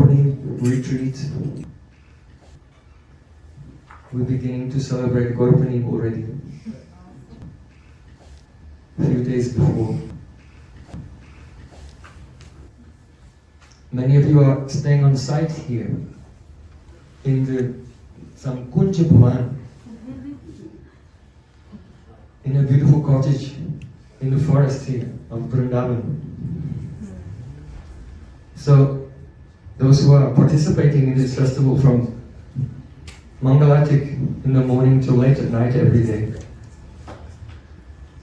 opening retreat. We're beginning to celebrate opening already. A few days before. Many of you are staying on site here in the Kunja Bhavan, in a beautiful cottage in the forest here of Vrindavan. So, those who are participating in this festival from Mangalatik in the morning till late at night every day,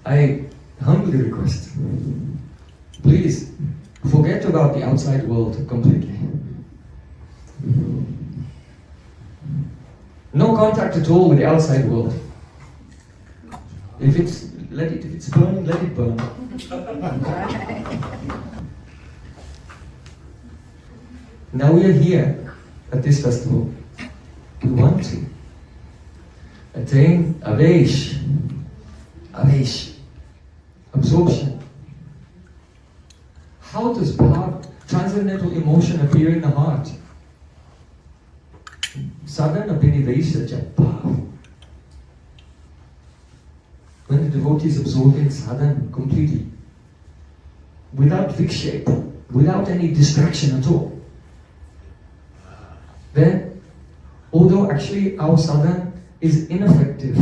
I humbly request, please forget about the outside world completely. No contact at all with the outside world. If it's burning, let it burn. Now we are here at this festival. We want to attain avesh, absorption. How does bhav, transcendental emotion, appear in the heart? Sadhana binivesha bhav. When the devotee is absorbed in sadhana completely, without vikshepa, without any distraction at all, then, although actually our sadhana is ineffective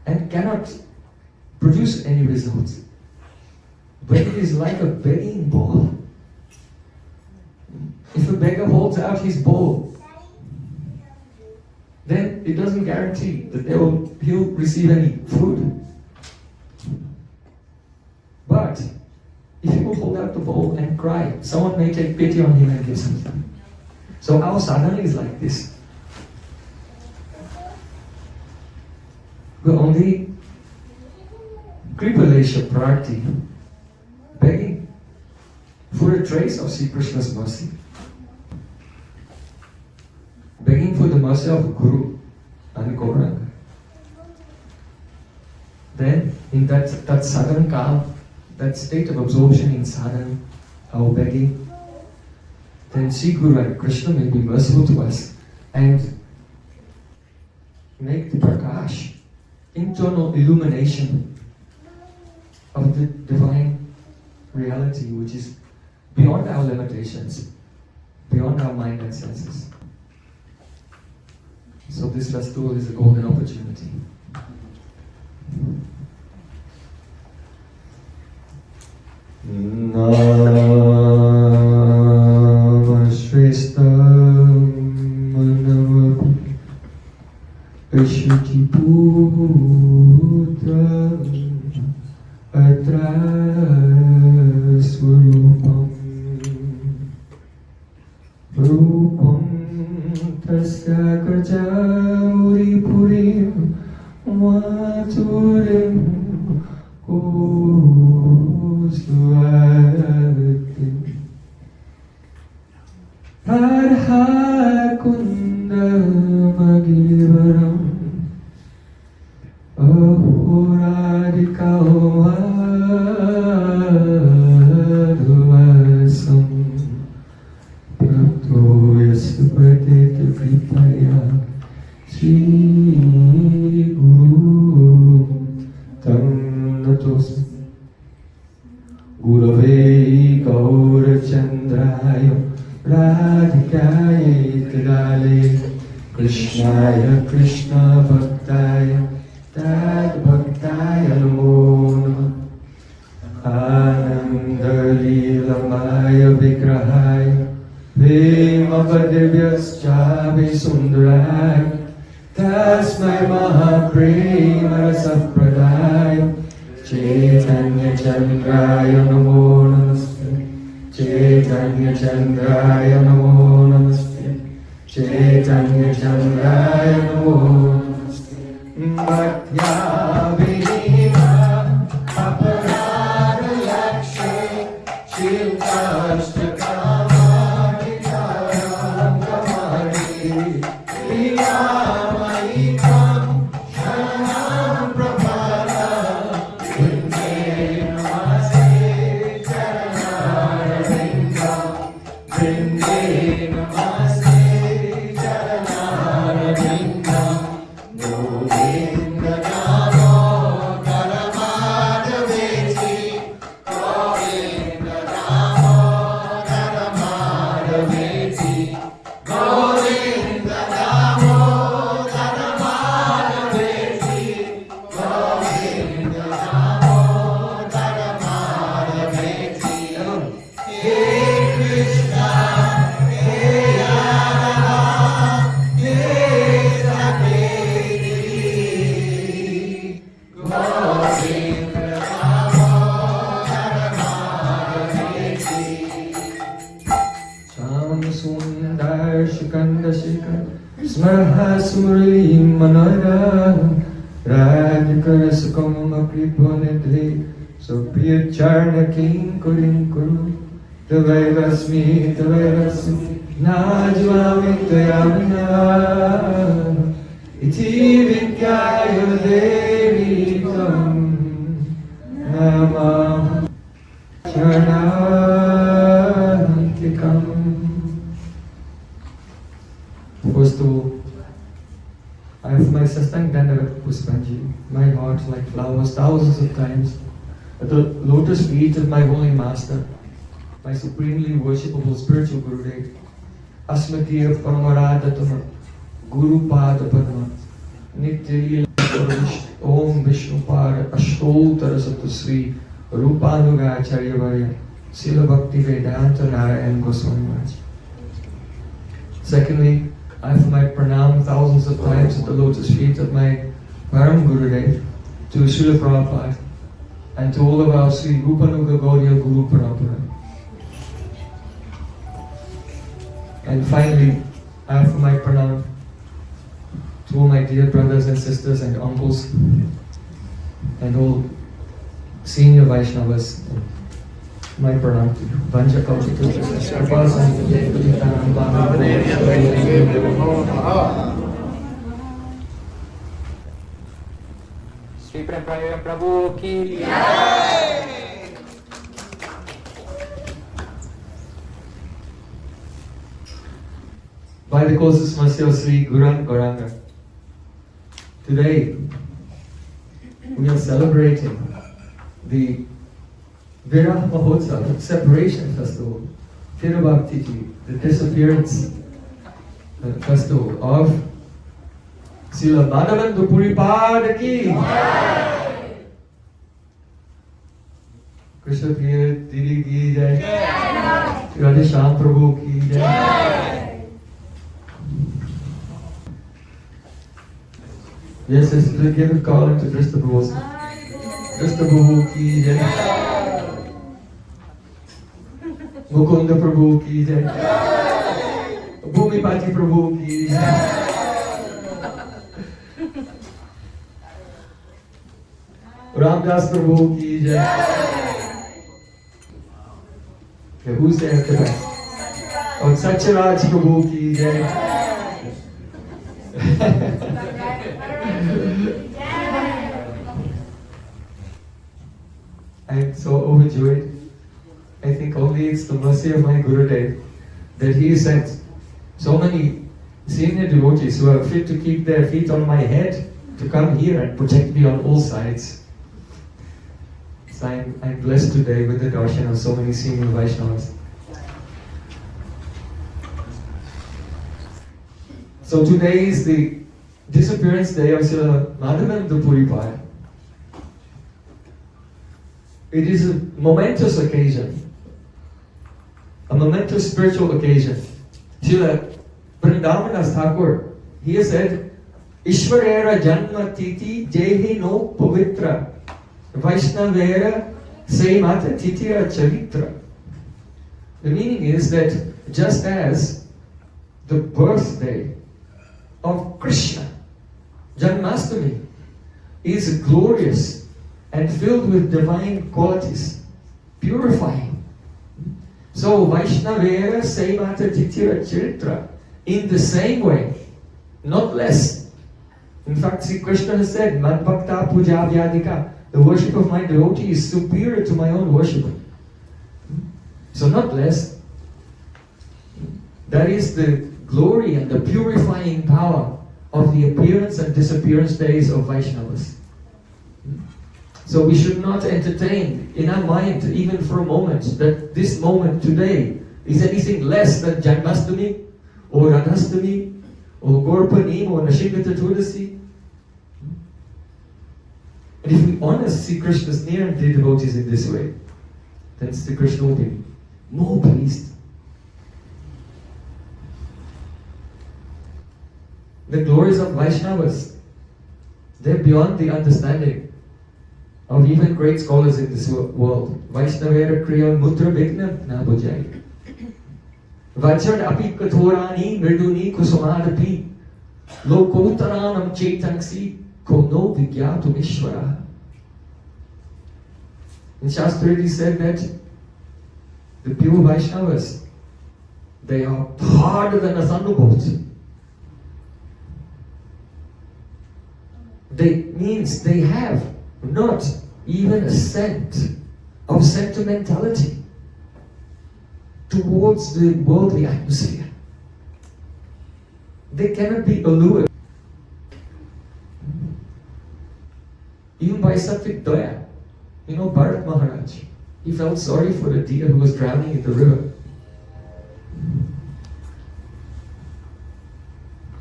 and cannot produce any results, but it is like a begging ball. If a beggar holds out his ball, then it doesn't guarantee that he'll receive any food. But if he will hold out the bowl and cry, someone may take pity on him and give something. So our sadhana is like this. We're only Kripalesha Prarthi, begging for a trace of Sri Krishna's mercy. Begging for the mercy of Guru and Gauranga. Then, in that sadhana calm, that state of absorption in sadhana, our begging, then Sri Guru and Krishna may be merciful to us and make the prakash, internal illumination of the divine reality, which is beyond our limitations, beyond our mind and senses. So this festival is a golden opportunity. Shrestha Manava Vishnuti Putra Atra Swarupam Rupam Tasya Karjavuri Purim Maturim Kusvati Radha Kunda Magivaram Ahoradika Madhuvasam Prapto Yasupatita Kripaya Sri Guru Tam Natos Gurave Gaura Chandraya Radhikaya Tadale Krishnaya Krishna Bhaktaya Tad Bhaktaya Namo Ananda Leelamaya Vigrahaya Vema Padivyaschavi Sundaraya Tasmai Mahaprema Rasapradaya Chaitanya Chandraya Namo Namaste Chaitanya Chandraya Namo Namaste Chaitanya Chandraya Namo Namaste Madhya Vinima Aparada Lakshe Shilkashtakama Hitaram Kamari Iyamaikam Shanam Prabhala Vinde Namaste Charanaravinda Smaraha Sumrali Manara Radhikara Sukama Kriponidhi Sopiya Charna King Kurin Kuru Tavairasmi Najvami Tayamina Iti Vidyaya Devi Tam Namah Charnatikam. First to, I have my Sastang Dandavat Puspanji, my heart like flowers thousands of times at the lotus feet of my Holy Master, my supremely worshipable spiritual Gurudev, Asmatiya Paramaradhatama, Guru Pada Padma, Nitya Om Vishnu Para, Ashtotara Satusri, Rupanuga Acharya Varya, Srila Bhakti Vedanta Narayan Goswami Maharaj. Secondly, I have my pranam thousands of times at the lotus feet of my Param Gurudev, to Srila Prabhupada, and to all of our Sri Rupanuga Gaudiya Guru Parampara. And finally, I have my pranam to all my dear brothers and sisters and uncles, and all senior Vaishnavas. My pranam to you. Vanja Sri Prem Prayojan Prabhu ki by the causeless mercy of Sri Gurang Gauranga, today we are celebrating the Viraha Mahotsav, separation festival, Tirubhaktiji, the disappearance festival of Srila Madhavendra Puripad ki Krishna Priya Didi ki jai, Radhe Shyam Prabhu ki jai. Yes, let's give a call to Krishna Prabhu. Krishna Prabhu ki jai. Mukunda Prabhu ki jai. Bhumipati Prabhu ki jai. Ramdas Prabhu ki jai. Okay, who's there at the back? Oh, Satyaraj Prabhu ki jai. I'm so overjoyed. I think only it's the mercy of my Gurudev that he sent so many senior devotees who are fit to keep their feet on my head to come here and protect me on all sides. So I'm blessed today with the darshan of so many senior Vaishnavas. So today is the disappearance day of Srila Madhavendra Puripad. It is a momentous occasion, a momentous spiritual occasion. Srila Vrindavandas Thakur, he has said, Ishvarera Janma Titi Jehi no Pavitra Vaishnavera Seimata Titira Charitra. The meaning is that just as the birthday of Krishna, Janmashtami, is glorious and filled with divine qualities, purifying. So Vaishnavera Seimata Titira Charitra, in the same way, not less. In fact, Sri Krishna has said, Madbhakta Puja Vyadika, the worship of my devotee is superior to my own worship. So not less. That is the glory and the purifying power of the appearance and disappearance days of Vaishnavas. So we should not entertain in our mind, even for a moment, that this moment today is anything less than Janmashtami or Radhastami or Gaurapanim or Nashimita Tudasi. And if we honor Sri Krishna's near and dear devotees in this way, then Sri Krishna will be more pleased. The glories of Vaishnavas, they're beyond the understanding of even great scholars in this world. Vaishnavera kriya mutra vigna na bujai. Vachad api kathorani mriduni kusumadapi lokotaranam chetanksi kono vigyatum ishvara. In Shastra it is said that the pure Vaishnavas, they are harder than a thunderbolt. Means they have not even a scent of sentimentality towards the worldly atmosphere. They cannot be allured even by Satvik Daya. You know, Bharat Maharaj, he felt sorry for the deer who was drowning in the river.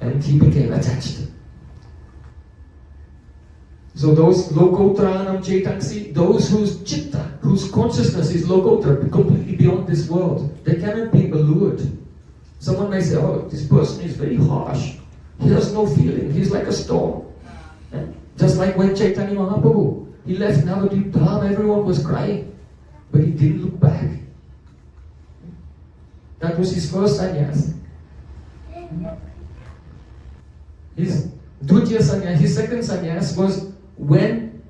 And he became attached. So those lokotranam chetansi, those whose chitta, whose consciousness is lokotra, completely beyond this world, they cannot be allured. Someone may say, oh, this person is very harsh. He has no feeling. He's like a storm. Just like when Chaitanya Mahaprabhu, he left Navadvip Dham, everyone was crying, but he didn't look back. That was his first sannyas. His Dutya sannyas, his second sannyas was when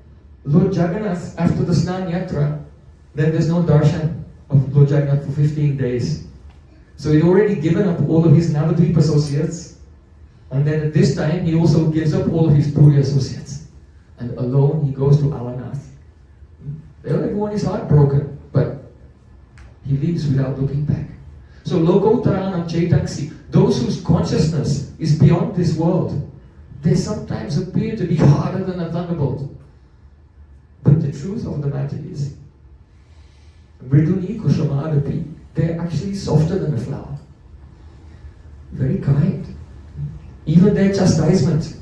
Lord Jagannath, after the Snan Yatra, then there's no darshan of Lord Jagannath for 15 days. So he'd already given up all of his Navadvip associates, and then at this time he also gives up all of his Puri associates. And alone he goes to Alanath. There everyone is heartbroken, but he leaves without looking back. So Lokotaranam Chetansi, those whose consciousness is beyond this world, they sometimes appear to be harder than a thunderbolt. But the truth of the matter is, Mriduni Kushamadapi, they're actually softer than a flower. Very kind. Even their chastisement,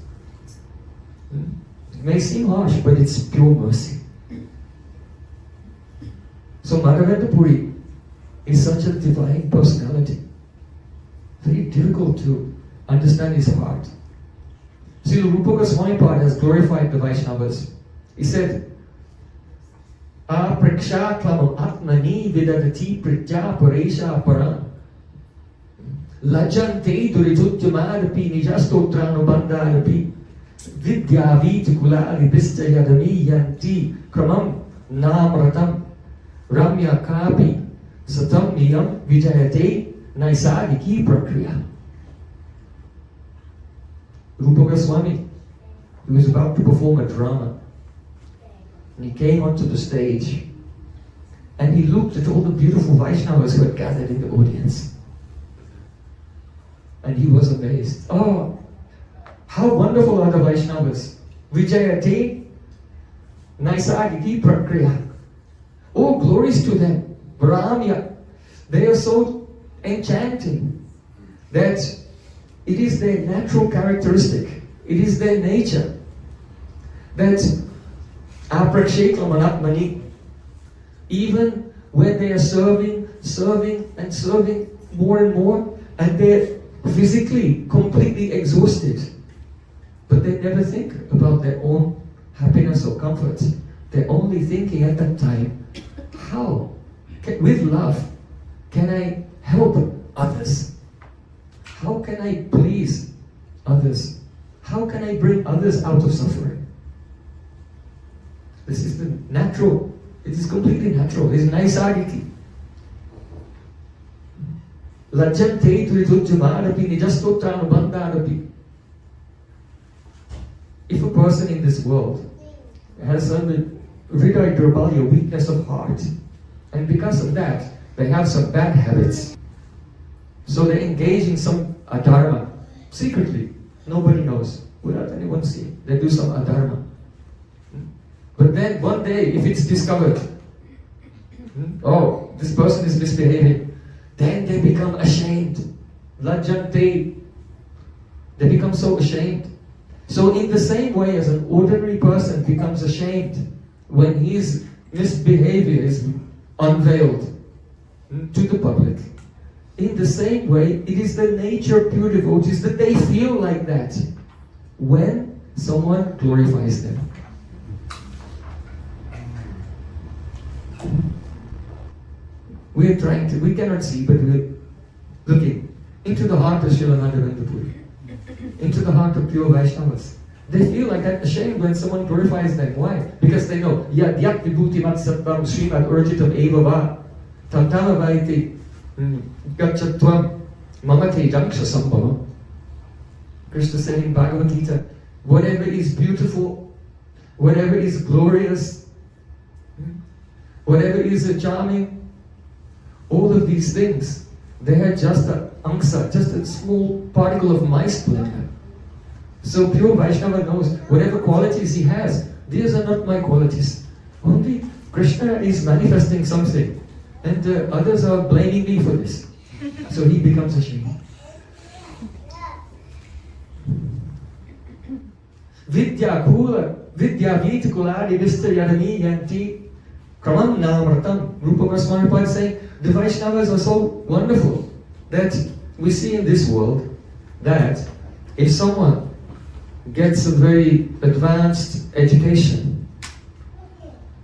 it may seem harsh, but it's pure mercy. So Madhavendra Puri is such a divine personality. Very difficult to understand his heart. Srila Rupa Goswami has glorified the Vaishnavas. He said, Apraksha klamam atmani vidadati pritya paresha param lajante durituttamadapi nijastotranu vidya vitikula libistayadami yanti kramam namratam ramya kapi satam niyam vijayate naisagiki prakriya. Rupa Goswami, he was about to perform a drama. And he came onto the stage and he looked at all the beautiful Vaishnavas who had gathered in the audience. And he was amazed. Oh, how wonderful are the Vaishnavas. Vijayate Naisagiki Prakriya. Oh, glories to them. Brahmya. They are so enchanting that it is their natural characteristic. It is their nature that even when they are serving more and more, and they're physically completely exhausted, but they never think about their own happiness or comfort. They're only thinking at that time, how, with love, can I help others? How can I please others? How can I bring others out of suffering? This is the natural. It is completely natural. It is naisagiki. Lajjante turitujjamadapi nijastotranu bandhadapi. If a person in this world has some hridaya durbalya, weakness of heart, and because of that, they have some bad habits, So they engage in some adharma, secretly. Nobody knows, without anyone seeing. They do some adharma. But then one day, if it's discovered, oh, this person is misbehaving, then they become ashamed. Lajjante. They become so ashamed. So in the same way as an ordinary person becomes ashamed when his misbehavior is unveiled to the public, in the same way, it is the nature of pure devotees that they feel like that when someone glorifies them. We cannot see, but we're looking into the heart of Srila Madhavendra, into the heart of pure Vaishnavas. They feel like that ashamed when someone glorifies them. Why? Because they know, yad yak vibhuti mat sattvam srimad urjitam eva va tantama vaiti gachatvam mamate janksha sambhava. Krishna said in Bhagavad Gita, whatever is beautiful, whatever is glorious, whatever is charming, all of these things, they are just an angsa, just a small particle of my splendor. So pure Vaishnava knows whatever qualities he has, these are not my qualities. Only Krishna is manifesting something, and others are blaming me for this. So he becomes ashamed. Vidya kula, vidya vita kuladi vista yadami yanti kramam namratam. Rupa Goswami Pad saying, the Vaishnavas are so wonderful that we see in this world that if someone gets a very advanced education,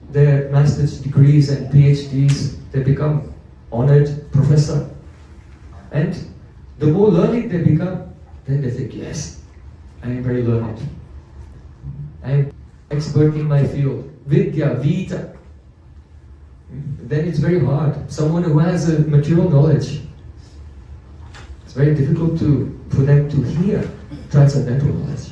their master's degrees and PhDs, they become honored professor. And the more learned they become, then they think, yes, I am very learned. I am expert in my field. Vidya, Vita. Then it's very hard. Someone who has a material knowledge, it's very difficult for them to hear transcendental knowledge.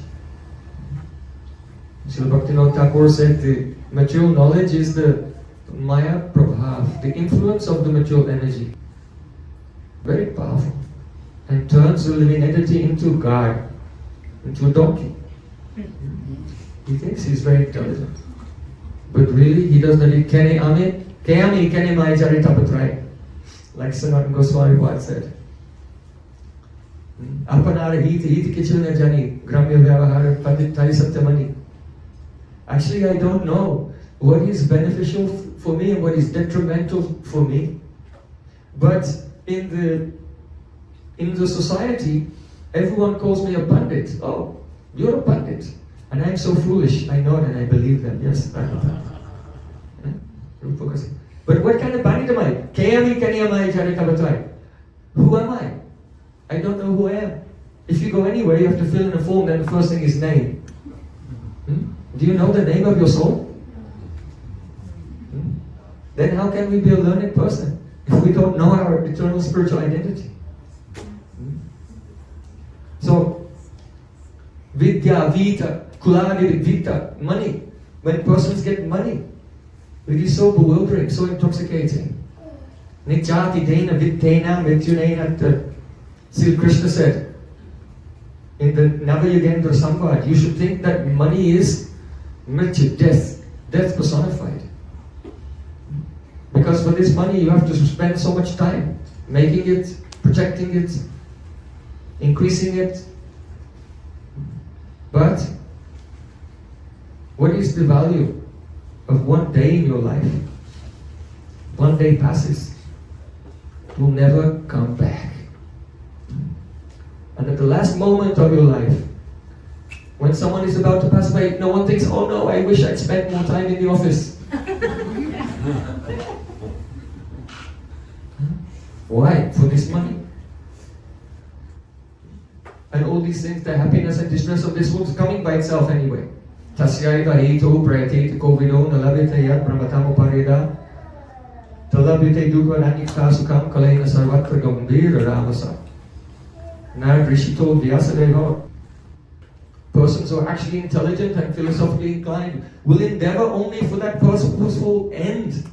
Srila Bhaktivinoda Thakur said the material knowledge is the Maya Prabhav, the influence of the material energy. Very powerful. And turns the living entity into God, into a donkey. He thinks he's very intelligent. But really, he does not need Kene Ame, Kayami Kene Mai Jari Tapatrai. Like Sanatana Goswami Pad said. Apanara hiti kichuna jani, gramya vyavahara padit tari satyamani. Actually, I don't know what is beneficial for me and what is detrimental for me. But in the society, everyone calls me a pandit. Oh, you're a pandit. And I'm so foolish. I know it and I believe them. Yes, I'm a pandit. But what kind of pandit am I? Kayami Kaniyamai Jarikabatai. Who am I? I don't know who I am. If you go anywhere, you have to fill in a form, then the first thing is name. Do you know the name of your soul? Then how can we be a learned person if we don't know our eternal spiritual identity? So, Vidya, Vita, Kuladi, Vita, money. When persons get money, it is so bewildering, so intoxicating. Nijati Dena Vittena Mityunena. Sri Krishna said in the Navayagendra Samvad, you should think that money is Mrityu, death personified. Because for this money you have to spend so much time making it, protecting it, increasing it. But what is the value of one day in your life? One day passes. It will never come back. And at the last moment of your life, when someone is about to pass away, no one thinks, oh no, I wish I'd spent more time in the office. Why? For this money. And all these things, the happiness and distress of this world is coming by itself anyway. Tasyaiva hito prayate kovido nalabhite yat brahmatamo parida talabhite dukha nanikta sukam kalaina sarvatra gambhira ramasa. Narad Rishi told Vyasadeva, persons who are actually intelligent and philosophically inclined will endeavor only for that purposeful end.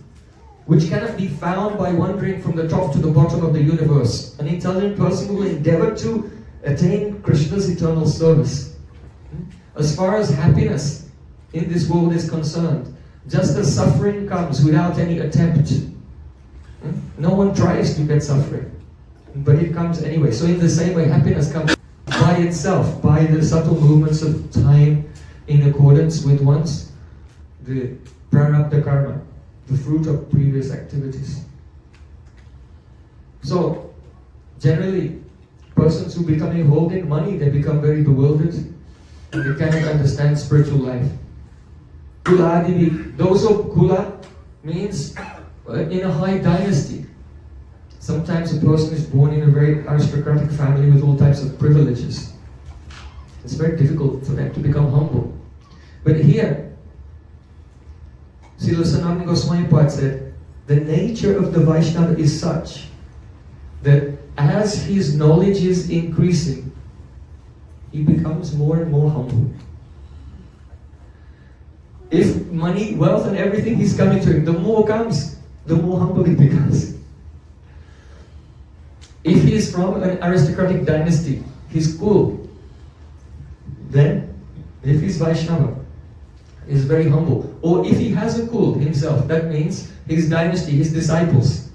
which cannot be found by wandering from the top to the bottom of the universe. An intelligent person will endeavor to attain Krishna's eternal service. As far as happiness in this world is concerned, just as suffering comes without any attempt. No one tries to get suffering, but it comes anyway. So in the same way, happiness comes by itself, by the subtle movements of time in accordance with the prarabdha karma, the fruit of previous activities. So, generally, persons who become involved in money, they become very bewildered. They cannot understand spiritual life. Kula adivi, those of Kula means in a high dynasty. Sometimes a person is born in a very aristocratic family with all types of privileges. It's very difficult for them to become humble. But here, Srila Sanatana Goswami Pad said, the nature of the Vaishnava is such that as his knowledge is increasing, he becomes more and more humble. If money, wealth and everything is coming to him, the more comes, the more humble he becomes. If he is from an aristocratic dynasty, he's cool. Then, if he's Vaishnava, he's very humble. Or if he has a kul himself, that means his dynasty, his disciples.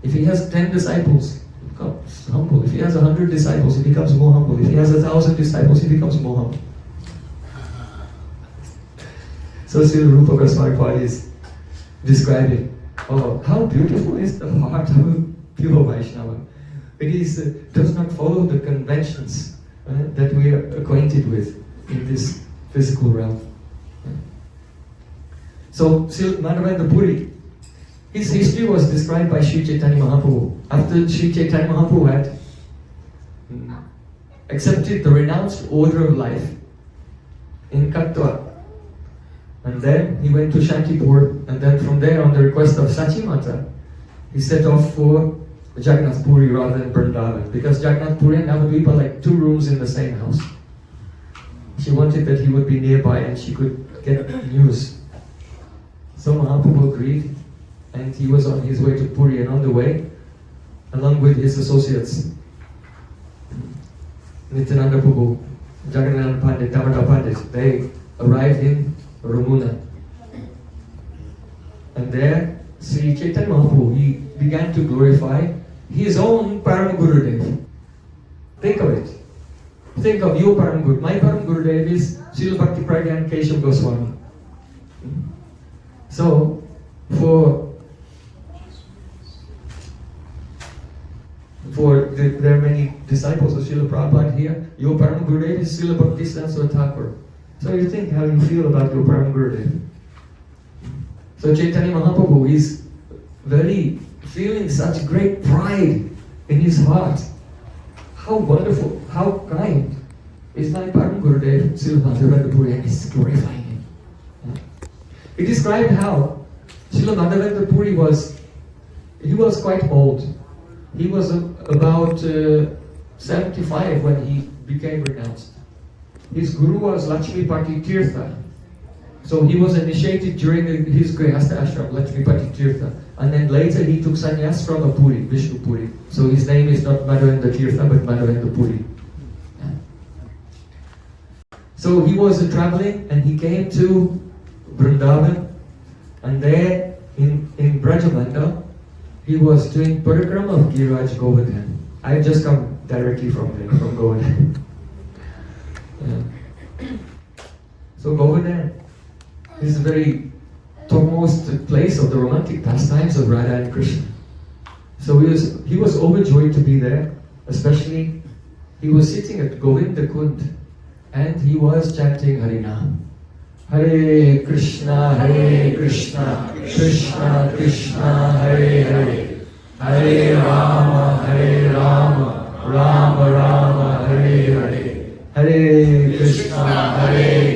If he has 10 disciples, he becomes humble. If he has 100 disciples, he becomes more humble. If he has 1,000 disciples, he becomes more humble. So Srila Rupa Goswami Pad is describing, how beautiful is the heart of a pure Vaishnava. It does not follow the conventions that we are acquainted with in this physical realm. So, Srila Madhavendra Puri, his history was described by Sri Chaitanya Mahaprabhu. After Sri Chaitanya Mahaprabhu had accepted the renounced order of life in Katwa, and then he went to Shantipur, and then from there, on the request of Sachi Mata, he set off for Jagannath Puri rather than Vrindavan, because Jagannath Puri and Navadvipa are like 2 rooms in the same house. She wanted that he would be nearby and she could get news. So Mahaprabhu agreed, and he was on his way to Puri, and on the way, along with his associates, Nityananda Prabhu, Jagannath Pandit, Damodar Pandit, they arrived in Ramuna. And there, Sri Chaitanya Mahaprabhu, he began to glorify his own Param Gurudev. Think of it. Think of your Param Guru. My Param Gurudev is Srila Bhakti Pragyan Keshav Goswami. So, there are many disciples of Srila Prabhupada here. Your Param Gurudev is Srila Bhakti Saraswati Thakur. So you think how you feel about your Param Gurudev. So Chaitanya Mahaprabhu is feeling such great pride in his heart. How wonderful, how kind is my Param Gurudev, Srila Madhavendra Puri, and is glorifying him. He described how Srila Madhavendra Puri was quite old. He was about 75 when he became renounced. His guru was Lakshmipati Tirtha. So he was initiated during his Grihastha ashram, Lakshmipati Tirtha. And then later he took sannyas from a Puri, Vishnu Puri. So his name is not Madhavendra Tirtha, but Madhavendra Puri. So he was traveling, and he came to Vrindavan, and there in Brajamanda, he was doing parikrama of Giriraj Govardhan. I just come directly from there, from Govardhan. So Govardhan is a very topmost place of the romantic pastimes of Radha and Krishna. So he was overjoyed to be there, especially he was sitting at Govinda Kund, and he was chanting Harinam. Hare Krishna, Krishna Krishna, Hare Hare, Hare Rama, Rama Rama, Hare Hare, Hare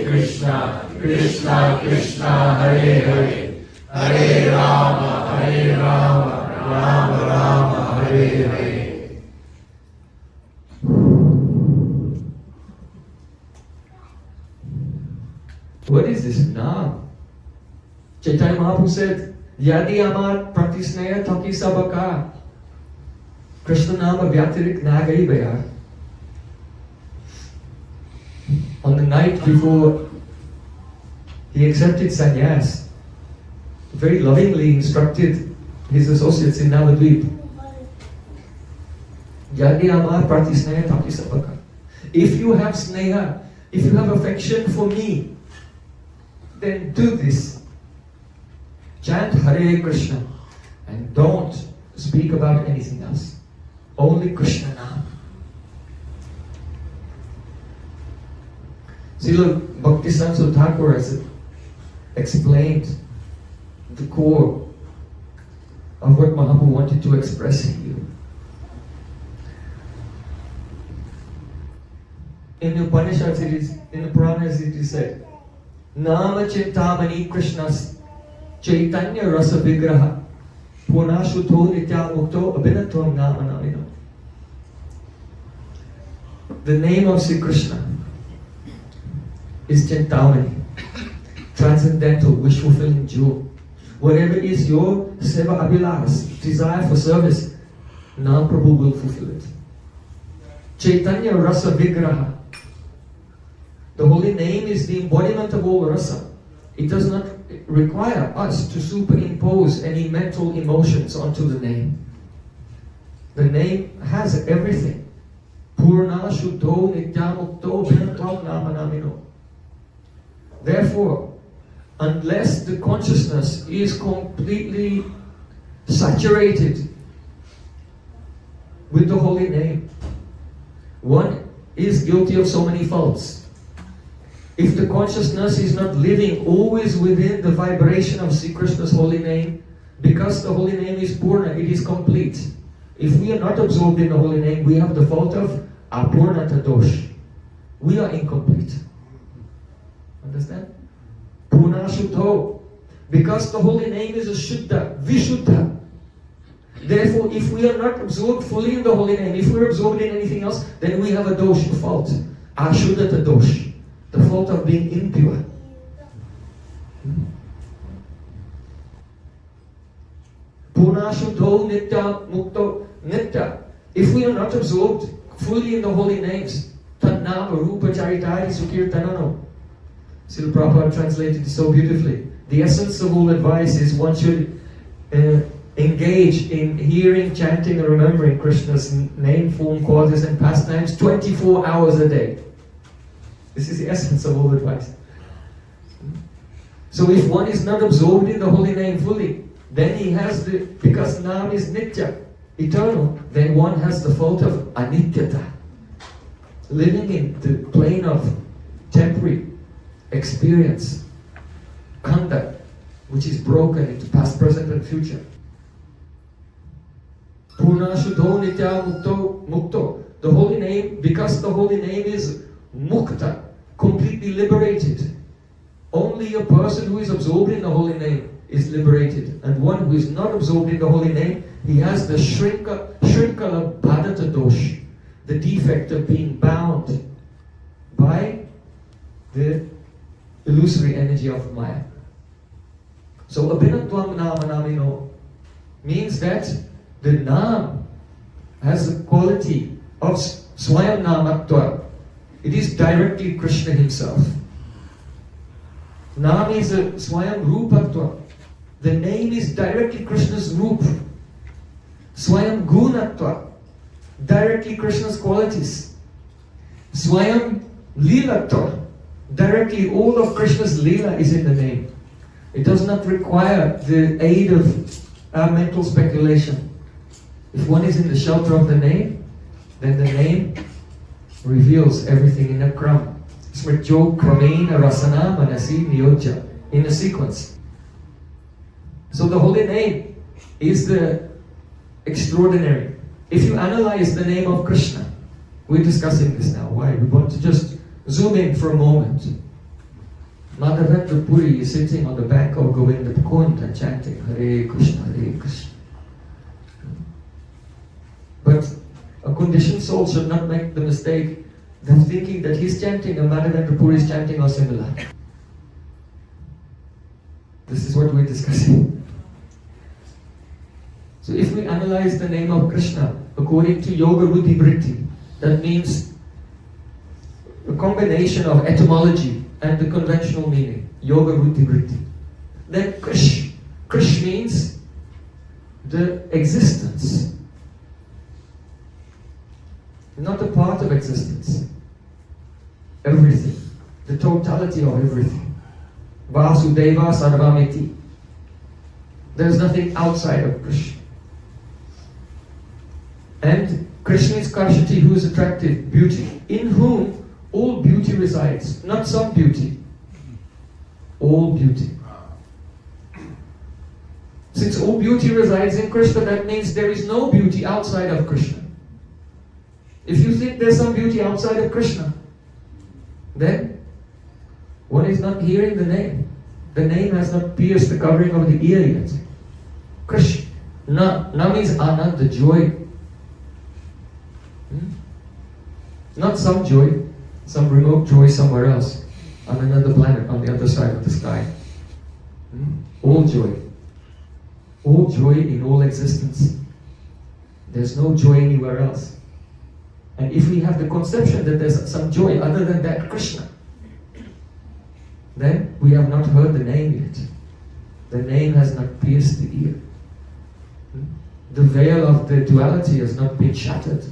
Krishna, Krishna Krishna, Hare Hare, Hare Rama, Rama Rama, Hare Hare. What is this Naam? Chaitanya Mahaprabhu said, Yadi amar pratisnaya thaki sabaka. Krishna nama vyatirik nagai bayar. On the night before he accepted sannyas, very lovingly instructed his associates in Navadvip. Yadi amar pratisnaya thaki sabaka. If you have sneha, if you have affection for me, then do this. Chant Hare Krishna and don't speak about anything else. Only Krishna Nam. Srila Bhaktivedanta Thakur has explained the core of what Mahaprabhu wanted to express here. In the Upanishads, in the Puranas, it is said, Nama Chintamani Krishnas Chaitanya Rasa Vigraha Purnashutho Nitya Mukto Abhinatvam Nama Namino. The name of Sri Krishna is Chintamani, transcendental, wish-fulfilling jewel. Whatever is your seva abhilas, desire for service, Nam Prabhu will fulfill it. Chaitanya Rasa Vigraha. The holy name is the embodiment of all rasa. It does not require us to superimpose any mental emotions onto the name. The name has everything. Purna Shuddho Nityamukto Bhinatvam Nama Namino. Therefore, unless the consciousness is completely saturated with the holy name, one is guilty of so many faults. If the consciousness is not living always within the vibration of Sri Krishna's holy name, because the holy name is Purna, it is complete. If we are not absorbed in the holy name, we have the fault of Apurnata dosh. We are incomplete. Understand? Purna Shuddho. Because the holy name is a Shuddha, Vishuddha. Therefore, if we are not absorbed fully in the holy name, if we are absorbed in anything else, then we have a dosh, a fault. Ashuddhata dosh. The fault of being impure. Purna Shuddho Nitya Mukto Nitya. If we are not absorbed fully in the holy names, Tannama Rupa Charitari Sukirtanano. Srila Prabhupada translated it so beautifully. The essence of all advice is one should engage in hearing, chanting and remembering Krishna's name, form, causes and pastimes 24 hours a day. This is the essence of all advice. So if one is not absorbed in the holy name fully, then he has because Nam is Nitya, eternal, then one has the fault of Anityata. Living in the plane of temporary experience, conduct, which is broken into past, present and future. Purna Shuddho Nitya Mukto. The holy name, because the holy name is Mukta, completely liberated. Only a person who is absorbed in the holy name is liberated. And one who is not absorbed in the holy name, he has the Shrinkala Bhadata Dosh, the defect of being bound by the illusory energy of Maya. So Abhinatvam Nama Namino means that the Nam has the quality of Swayam Namatva. It is directly Krishna himself. Nam is a Swayam Rupatva. The name is directly Krishna's Rup. Swayam Gunatva. Directly Krishna's qualities. Swayam Lilatva. Directly all of Krishna's Leela is in the name. It does not require the aid of our mental speculation. If one is in the shelter of the name, then the name reveals everything in a kram. Smrityo kramena rasana manasi niyojya. In a sequence. So the holy name is the extraordinary. If you analyze the name of Krishna, we're discussing this now. Why? We want to just zoom in for a moment. Madhavendra Puri is sitting on the bank of Govinda Kunda chanting Hare Krishna, Hare Krishna. But a conditioned soul should not make the mistake of thinking that he's chanting and Madhavendra Puri is chanting are similar. This is what we're discussing. So if we analyze the name of Krishna according to Yoga Ruddhi Vritti, that means a combination of etymology and the conventional meaning, Yoga Ruddhi Vritti. Then Krish means the existence, not a part of existence. Everything, the totality of everything. Vasudeva Sarvamiti. There's nothing outside of Krishna. And Krishna is Kashati, who is attractive, beauty, in whom all beauty resides, not some beauty, all beauty. Since all beauty resides in Krishna, that means there is no beauty outside of Krishna. If you think there's some beauty outside of Krishna, then one is not hearing the name. The name has not pierced the covering of the ear yet. Krishna. Na means Anand, the joy. Not some joy, some remote joy somewhere else, on another planet, on the other side of the sky. All joy. All joy in all existence. There's no joy anywhere else. And if we have the conception that there's some joy other than that Krishna, then we have not heard the name yet. The name has not pierced the ear. The veil of the duality has not been shattered.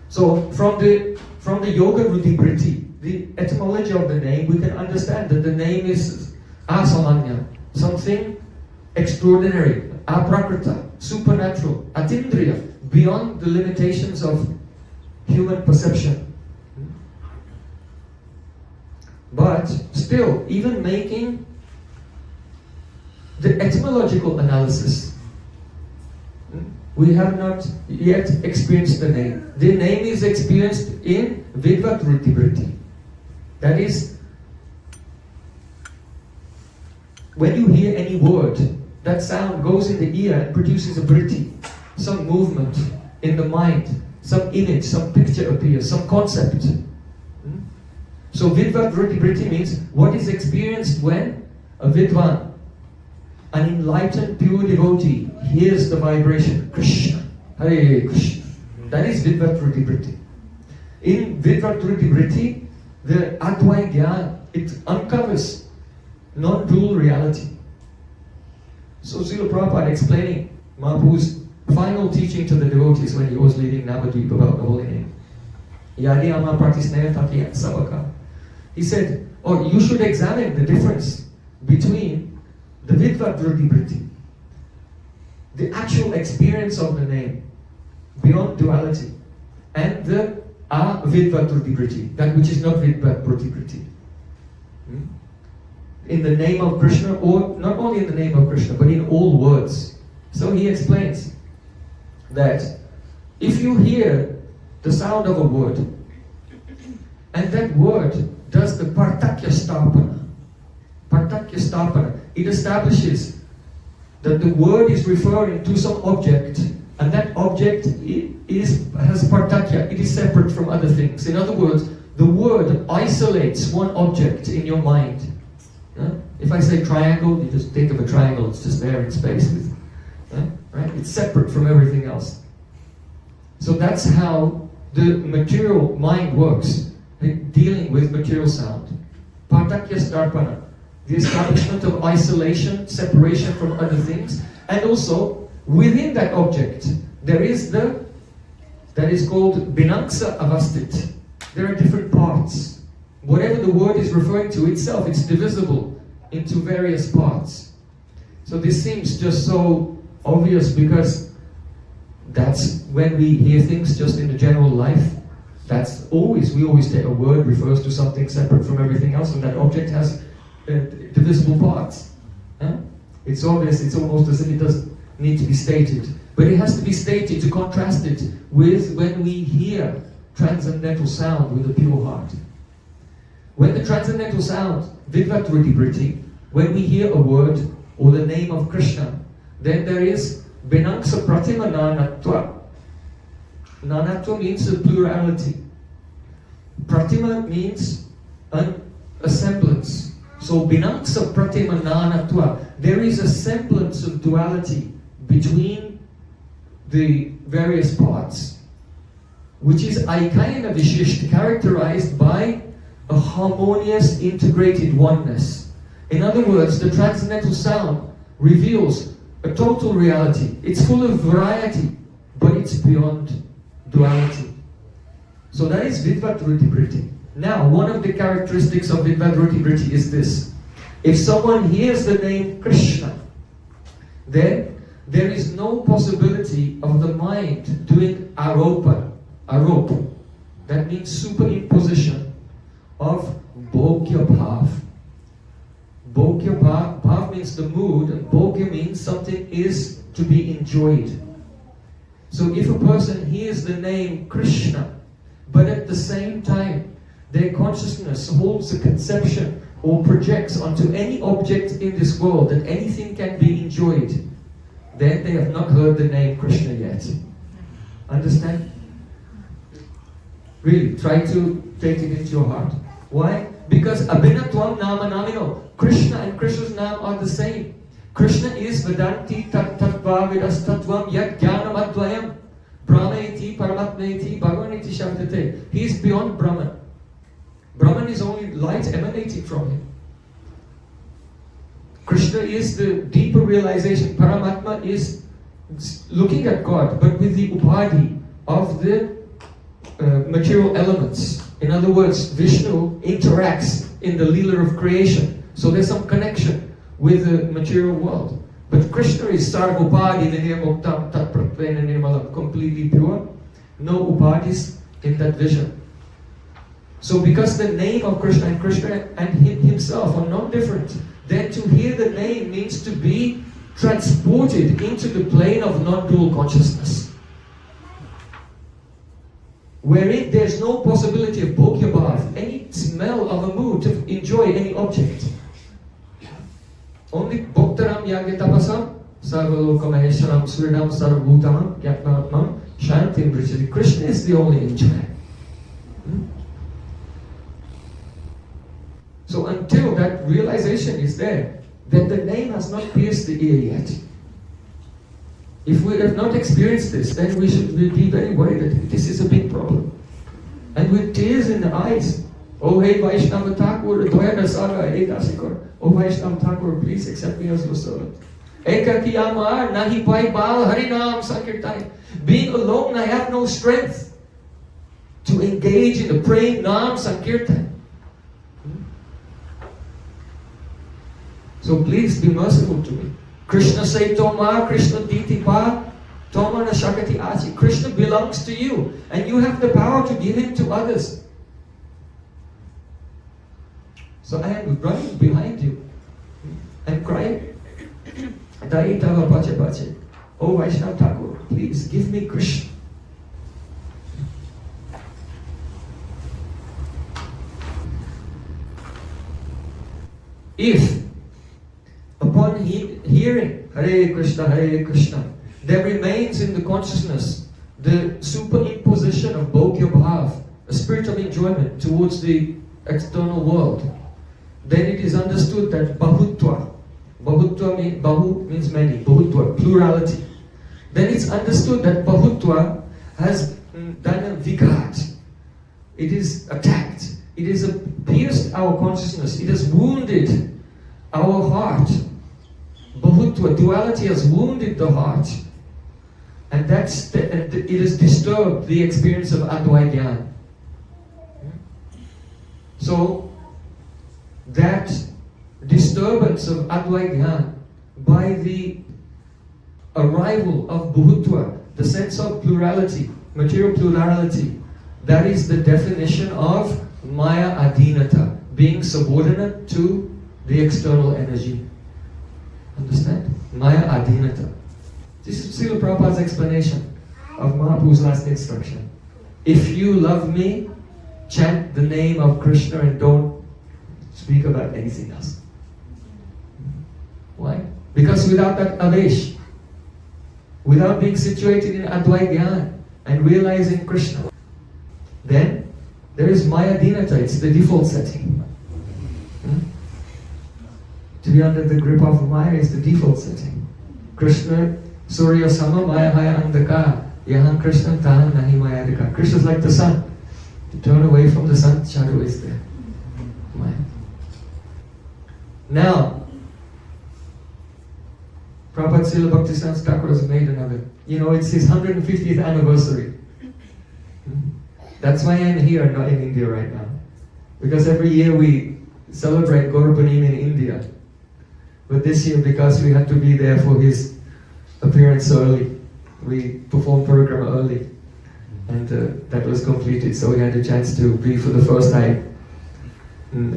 So from the Yoga Ruddhi Vritti, the etymology of the name, we can understand that the name is asamanya, something extraordinary, aprakrita, supernatural, atindriya, beyond the limitations of human perception. But still, even making the etymological analysis, we have not yet experienced the name. The name is experienced in Vidvat Vritti Vritti. That is, when you hear any word, that sound goes in the ear and produces a vritti, some movement in the mind, some image, some picture appears, some concept. So Vidvat Vritti Vritti means what is experienced when a Vidvan, an enlightened pure devotee, hears the vibration Krishna, Hare Krishna. That is Vidvat Vritti Vritti. In Vidvat Vritti Vritti, the Advai Gyan, it uncovers non-dual reality. So Srila Prabhupada explaining Mahaprabhu's final teaching to the devotees when he was leading Navadvip about the holy name. Yadi ama pratisneya tatya sabaka. He said, you should examine the difference between the Vidvat Vritti Vritti, the actual experience of the name, beyond duality, and the Vidvat Vritti Vritti, that which is not Vidvat Vritti Vritti. In the name of Krishna, or not only in the name of Krishna, but in all words. So he explains that if you hear the sound of a word, and that word does the partakya stapana, it establishes that the word is referring to some object, and that object has partakya, it is separate from other things. In other words, the word isolates one object in your mind. If I say triangle, you just think of a triangle, it's just there in space. Right? It's separate from everything else. So that's how the material mind works, dealing with material sound. Partakya starpana, the establishment of isolation, separation from other things, and also within that object there is that is called binaksa avastit. There are different parts. Whatever the word is referring to itself, it's divisible into various parts. So this seems just so obvious because that's when we hear things just in the general life. We always say a word refers to something separate from everything else, and that object has divisible parts. It's obvious, it's almost as if it doesn't need to be stated. But it has to be stated to contrast it with when we hear transcendental sound with a pure heart. When the transcendental sound, Vidvat Vritti Vritti, when we hear a word or the name of Krishna, then there is Binaksa Pratima Nanatva. Nanatva means a plurality. Pratima means a semblance. So Binaksa Pratima Nanatva, there is a semblance of duality between the various parts, which is Aikayana Vishishta, characterized by a harmonious, integrated oneness. In other words, the transcendental sound reveals a total reality. It's full of variety, but it's beyond duality. So that is Vidvat Ruti Vritti. Now, one of the characteristics of Vidvat Ruti Vritti is this. If someone hears the name Krishna, then there is no possibility of the mind doing aropa. That means superimposition of bhogya bhav. Bhogya bhav means the mood, and bhogya means something is to be enjoyed. So if a person hears the name Krishna, but at the same time their consciousness holds a conception or projects onto any object in this world that anything can be enjoyed, then they have not heard the name Krishna yet. Understand? Really, try to take it into your heart. Why? Because abhinatvam nama namino. Krishna and Krishna's name are the same. Krishna is Vedanti tattva vidastatvam yat jnanam advayam. Brahmaiti paramatmaiti bhagavaniti shabdate. He is beyond Brahman. Brahman is only light emanating from him. Krishna is the deeper realization. Paramatma is looking at God, but with the upadhi of the material elements. In other words, Vishnu interacts in the Leela of creation. So there's some connection with the material world. But Krishna is sarvopadi nirmuktam tatpratvena nirmalam, completely pure. No upadhis in that vision. So because the name of Krishna and himself are not different, then to hear the name means to be transported into the plane of non-dual consciousness, wherein there's no possibility of bhogya bhav, any smell of a mood to enjoy any object. Only bhaktaram yagya tapasam sarvaloka mahesharam suridam sarvabhutam gyatmatmam shantim brishati. Krishna is the only enjoyer. So until that realization is there, that the name has not pierced the ear yet. If we have not experienced this, then we should be very worried that this is a big problem. And with tears in the eyes, oh hey Vaishnava Thakur, Dwayana Saga, hey Dasikor, oh Vaishnava Thakur, please accept me as your servant. Ekaki amar, nahi pai bal harinam sankirtan. Being alone, I have no strength to engage in the praying Nam Sankirtan. So please be merciful to me. Krishna say Toma, Krishna diti pa, Toma na shakati asi. Krishna belongs to you, and you have the power to give him to others. So I am running behind you and crying, Dai tava bache bache. Oh Vaishnava Thakur, please give me Krishna. If upon hearing Hare Krishna, there remains in the consciousness the superimposition of bhogya bhav, a spirit of enjoyment towards the external world, then it is understood that bahutva means many, bahutva, plurality. Then it's understood that bahutva has done a vigat. It is attacked. It has pierced our consciousness. It has wounded our heart. Bahutva, duality has wounded the heart. And it has disturbed the experience of Advaita. So, that disturbance of Advaita by the arrival of Bahutva, the sense of plurality, material plurality, that is the definition of Maya Adhinata, being subordinate to the external energy. Understand? Maya Adhinata. This is Srila Prabhupada's explanation of Mahaprabhu's last instruction. If you love me, chant the name of Krishna and don't speak about anything else. Why? Because without that avesh, without being situated in Advaita and realizing Krishna, then there is Maya Dinata, it's the default setting. to be under the grip of Maya is the default setting. Krishna, Surya Sama Maya Haya Andaka, Yahan Krishna Tahan Nahi Maya Dika. Krishna is like the sun. To turn away from the sun, shadow is there. Maya. Now, Prabhupada Srila Bhaktisiddhanta Thakur has made another. It's his 150th anniversary. That's why I'm here, not in India right now. Because every year we celebrate Gaurapanim in India. But this year, because we had to be there for his appearance early, we performed program early. And that was completed, so we had a chance to be for the first time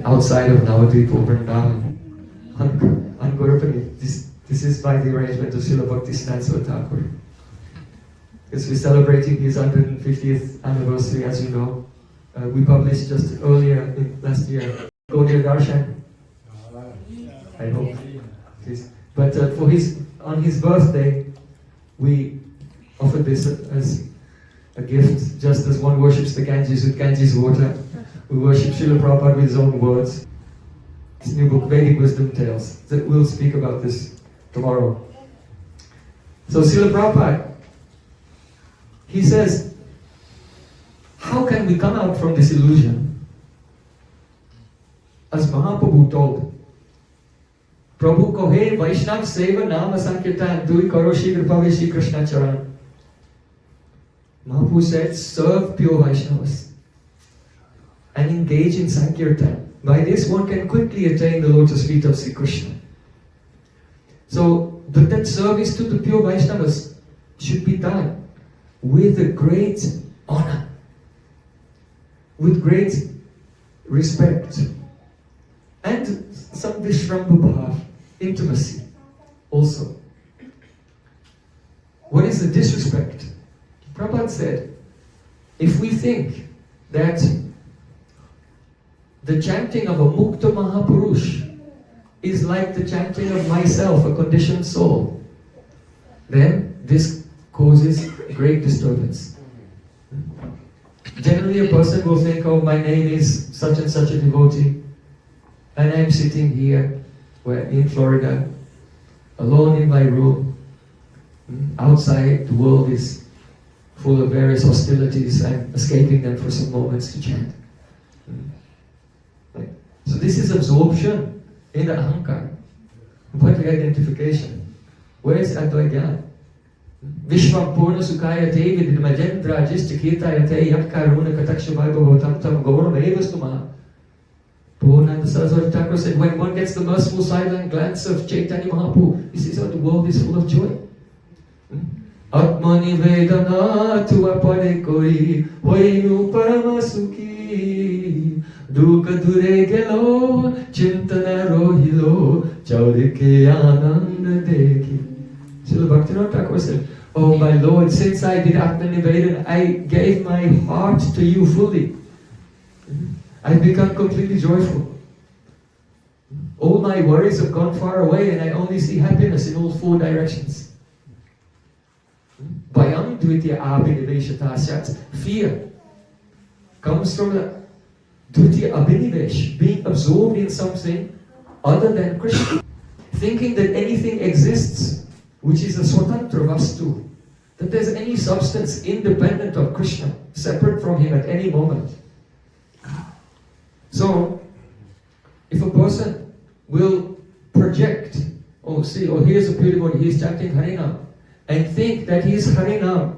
outside of Navadvip or Vrindavan on Gaurapanim. This is by the arrangement of Srila Bhaktisiddhanta Thakur. Because we're celebrating his 150th anniversary, as you know. We published just earlier last year, Gaudiya Darshan. I hope. But on his birthday, we offered this as a gift, just as one worships the Ganges with Ganges water. We worship Srila Prabhupada with his own words. His new book, Vedic Wisdom Tales. We'll speak about this tomorrow. So Srila Prabhupada, he says, how can we come out from this illusion? As Mahaprabhu told, Prabhu kohe Vaishnav seva nama sankirtan dui karo shigr paveshi Krishna charan. Mahaprabhu said, serve pure Vaishnavas and engage in sankirtan. By this one can quickly attain the lotus feet of Sri Krishna. So, but that service to the pure Vaishnavas should be done with a great honor, with great respect, and some Vishrambha bhav, intimacy also. What is the disrespect? Prabhupada said, if we think that the chanting of a Mukta Mahapurush is like the chanting of myself, a conditioned soul, then this causes great disturbance. Generally a person will think, oh, my name is such and such a devotee, and I'm sitting here in Florida, alone in my room. Outside, the world is full of various hostilities. I'm escaping them for some moments to chant. So this is absorption in the ahankar. What the identification? Where is Advaita? Vishwam Purna Sukhaya Te Madhavendra Jistakirtaya Te Yat Karuna Katakshavai Bhavatam Tam Gauram Evastuma. Purnanda Saraswati Thakur said, when one gets the merciful silent glance of Chaitanya Mahaprabhu, he sees how the world is full of joy. Atmani Vedana Tua Pade Koi Hoinu Paramasuki Duka Dure Gelo Chintana Rohilo Chaudike Ananda Deki. Srila Bhaktivinoda Thakur said, oh my Lord, since I did Atmanivedana, I gave my heart to you fully. I've become completely joyful. All my worries have gone far away and I only see happiness in all four directions. Bhayam dvitiya abhiniveshatasat. Fear comes from the dvitiya abhinivesh, being absorbed in something other than Krishna. Thinking that anything exists which is a swatantra vastu, that there's any substance independent of Krishna, separate from him at any moment. So, if a person will project, here's a pure devotee, he's chanting Harinam, and think that his Harinam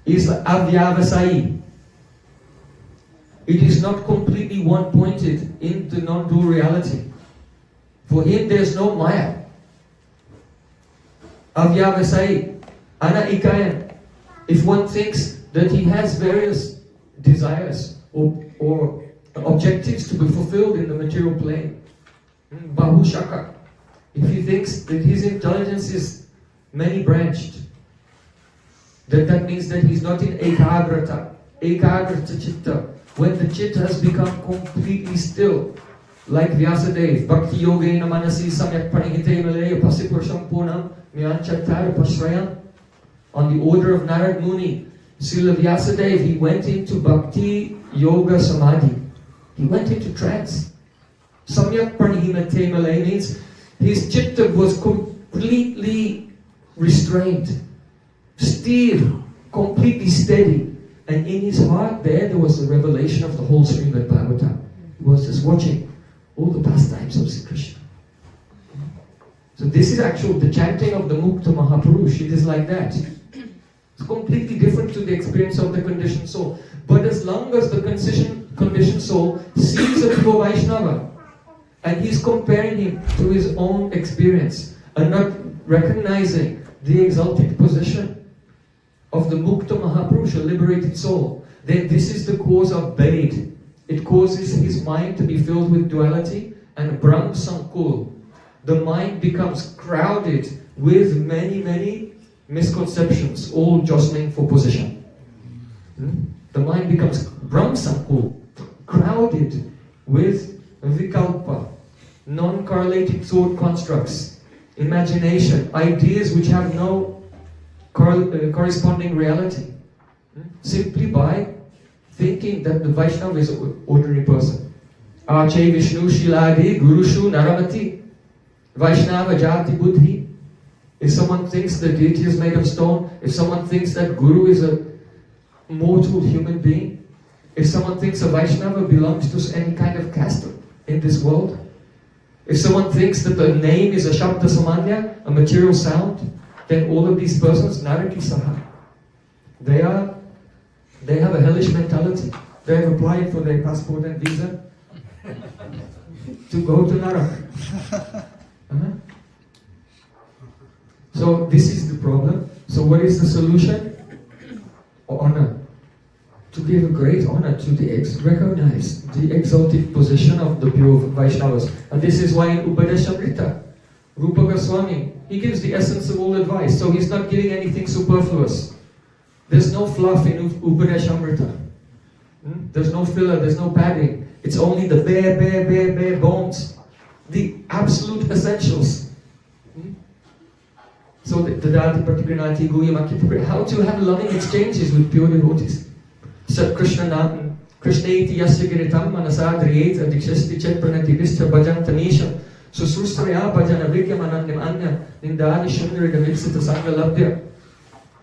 is avyavasai, it is not completely one-pointed into non-dual reality. For him, there's no Maya. Avyavasai, anaikayan. If one thinks that he has various desires or objectives to be fulfilled in the material plane, Bahushaka. If he thinks that his intelligence is many-branched, that means that he's not in ekagrata chitta. When the chitta has become completely still, like Vyasadeva, Bhakti Yogena Manasi Samyak Pranihite Malaya Pasipurusham Punam Myanchattara Pasrayam. On the order of Narad Muni, Srila Vyasadeva, he went into Bhakti Yoga Samadhi. He went into trance. Samyak Pranihite Malaya means His chitta was completely restrained, still, completely steady. And in his heart there was a revelation of the whole Srimad Bhagavatam. He was just watching all the pastimes of Sri Krishna. So this is the chanting of the Mukta Mahapurush. It is like that. It's completely different to the experience of the conditioned soul. But as long as the conditioned soul sees a pure Vaishnava, and he's comparing him to his own experience, and not recognizing the exalted position of the Mukta Mahapurush, a liberated soul, then this is the cause of Bhed. It causes his mind to be filled with duality and Brahm Sankul. The mind becomes crowded with many, many misconceptions, all jostling for position. The mind becomes Brahm Sankul, crowded with Vikalpa, non-correlated thought constructs, imagination, ideas which have no corresponding reality, simply by thinking that the Vaishnava is an ordinary person. Ache Vishnu Shiladi Gurushu Naramati Vaishnava Jati Buddhi. If someone thinks the deity is made of stone, if someone thinks that Guru is a mortal human being, if someone thinks a Vaishnava belongs to any kind of caste in this world, if someone thinks that the name is a Shabda Samanya, a material sound, then all of these persons, Naraki Saha, they have a hellish mentality. They have applied for their passport and visa to go to Narak. So this is the problem. So what is the solution? Honor. To give a great honor to recognize the exalted position of the pure Vaishnavas. And this is why in Upadeshamrita, Rupa Goswami, he gives the essence of all advice. So he's not giving anything superfluous. There's no fluff in Upadeshamrita. There's no filler, there's no padding. It's only the bare bones. The absolute essentials. So the Dati Pratikrinati Guyamakita, how to have loving exchanges with pure devotees. Sat Krishna Nam, Krishna iti yasya giritam manasadriyet adikshasti chet pranati vistha bhajan tanisha susrusraya bhajan avikyam anandam anya nindani shunrida vipsita sangalabhya.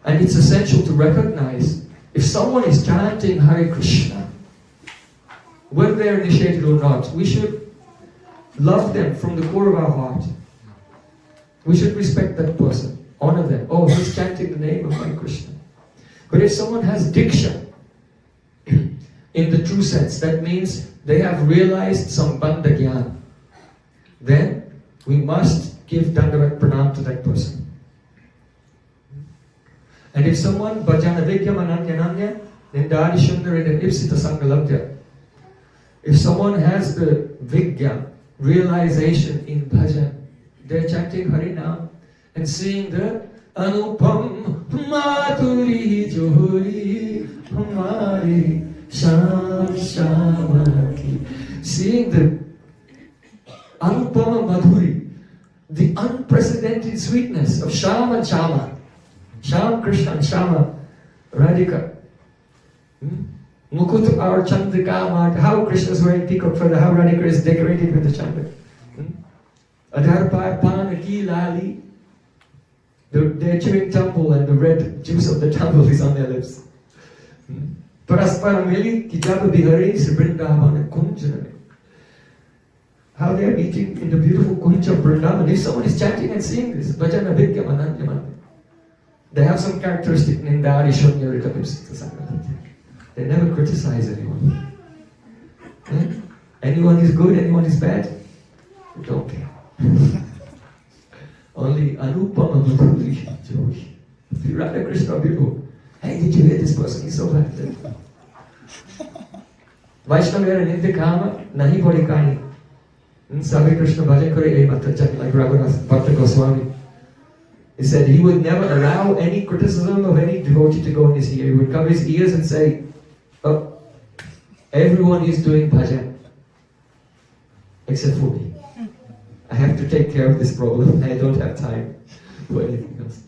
And it's essential to recognize if someone is chanting Hare Krishna, whether they're initiated or not, we should love them from the core of our heart. We should respect that person, honor them. Oh, he's chanting the name of Hare Krishna. But if someone has diksha, in the true sense, that means they have realized some bandha gyan, then we must give dandavat pranam to that person. And if someone bhajana vikyam ananya then dadi shundaridam ipsita sangalabhya. If someone has the vigya, realization in bhajan, they're chanting Harinam and seeing the Anupam Madhuri Johuri Hamari Sham Shamaki. Seeing the Anupama Madhuri, the unprecedented sweetness of Sham and Shama. Sham Krishna and Shama Radhika. Mukut our Chandrika Mark, how Krishna is wearing peacock feather, how Radhika is decorated with the Chandra. Adharpa Panaki Lali. They're chewing tumble and the red juice of the tumble is on their lips. Parasparamili Kitaba Bihari Sribrindavan Kunjana. How they are meeting in the beautiful Kunja of Vrindavan. If someone is chanting and singing this, Bhajana Vidyam Anandyaman, they have some characteristic Nindari Shunyarita Vipsita. They never criticize anyone. Anyone is good, anyone is bad. They don't care. Only Anupama Madhuri Joshi. Radha Krishna people. Hey, did you hear this person? He's so bad. Vaishnava and Nindikama, Nahi Bodhikani. Sabi Krishna Bhajan Kare E Matajan, like Raghunath Bhatta Goswami. He said he would never allow any criticism of any devotee to go in his ear. He would cover his ears and say, oh, everyone is doing bhajan except for me. I have to take care of this problem. I don't have time for anything else.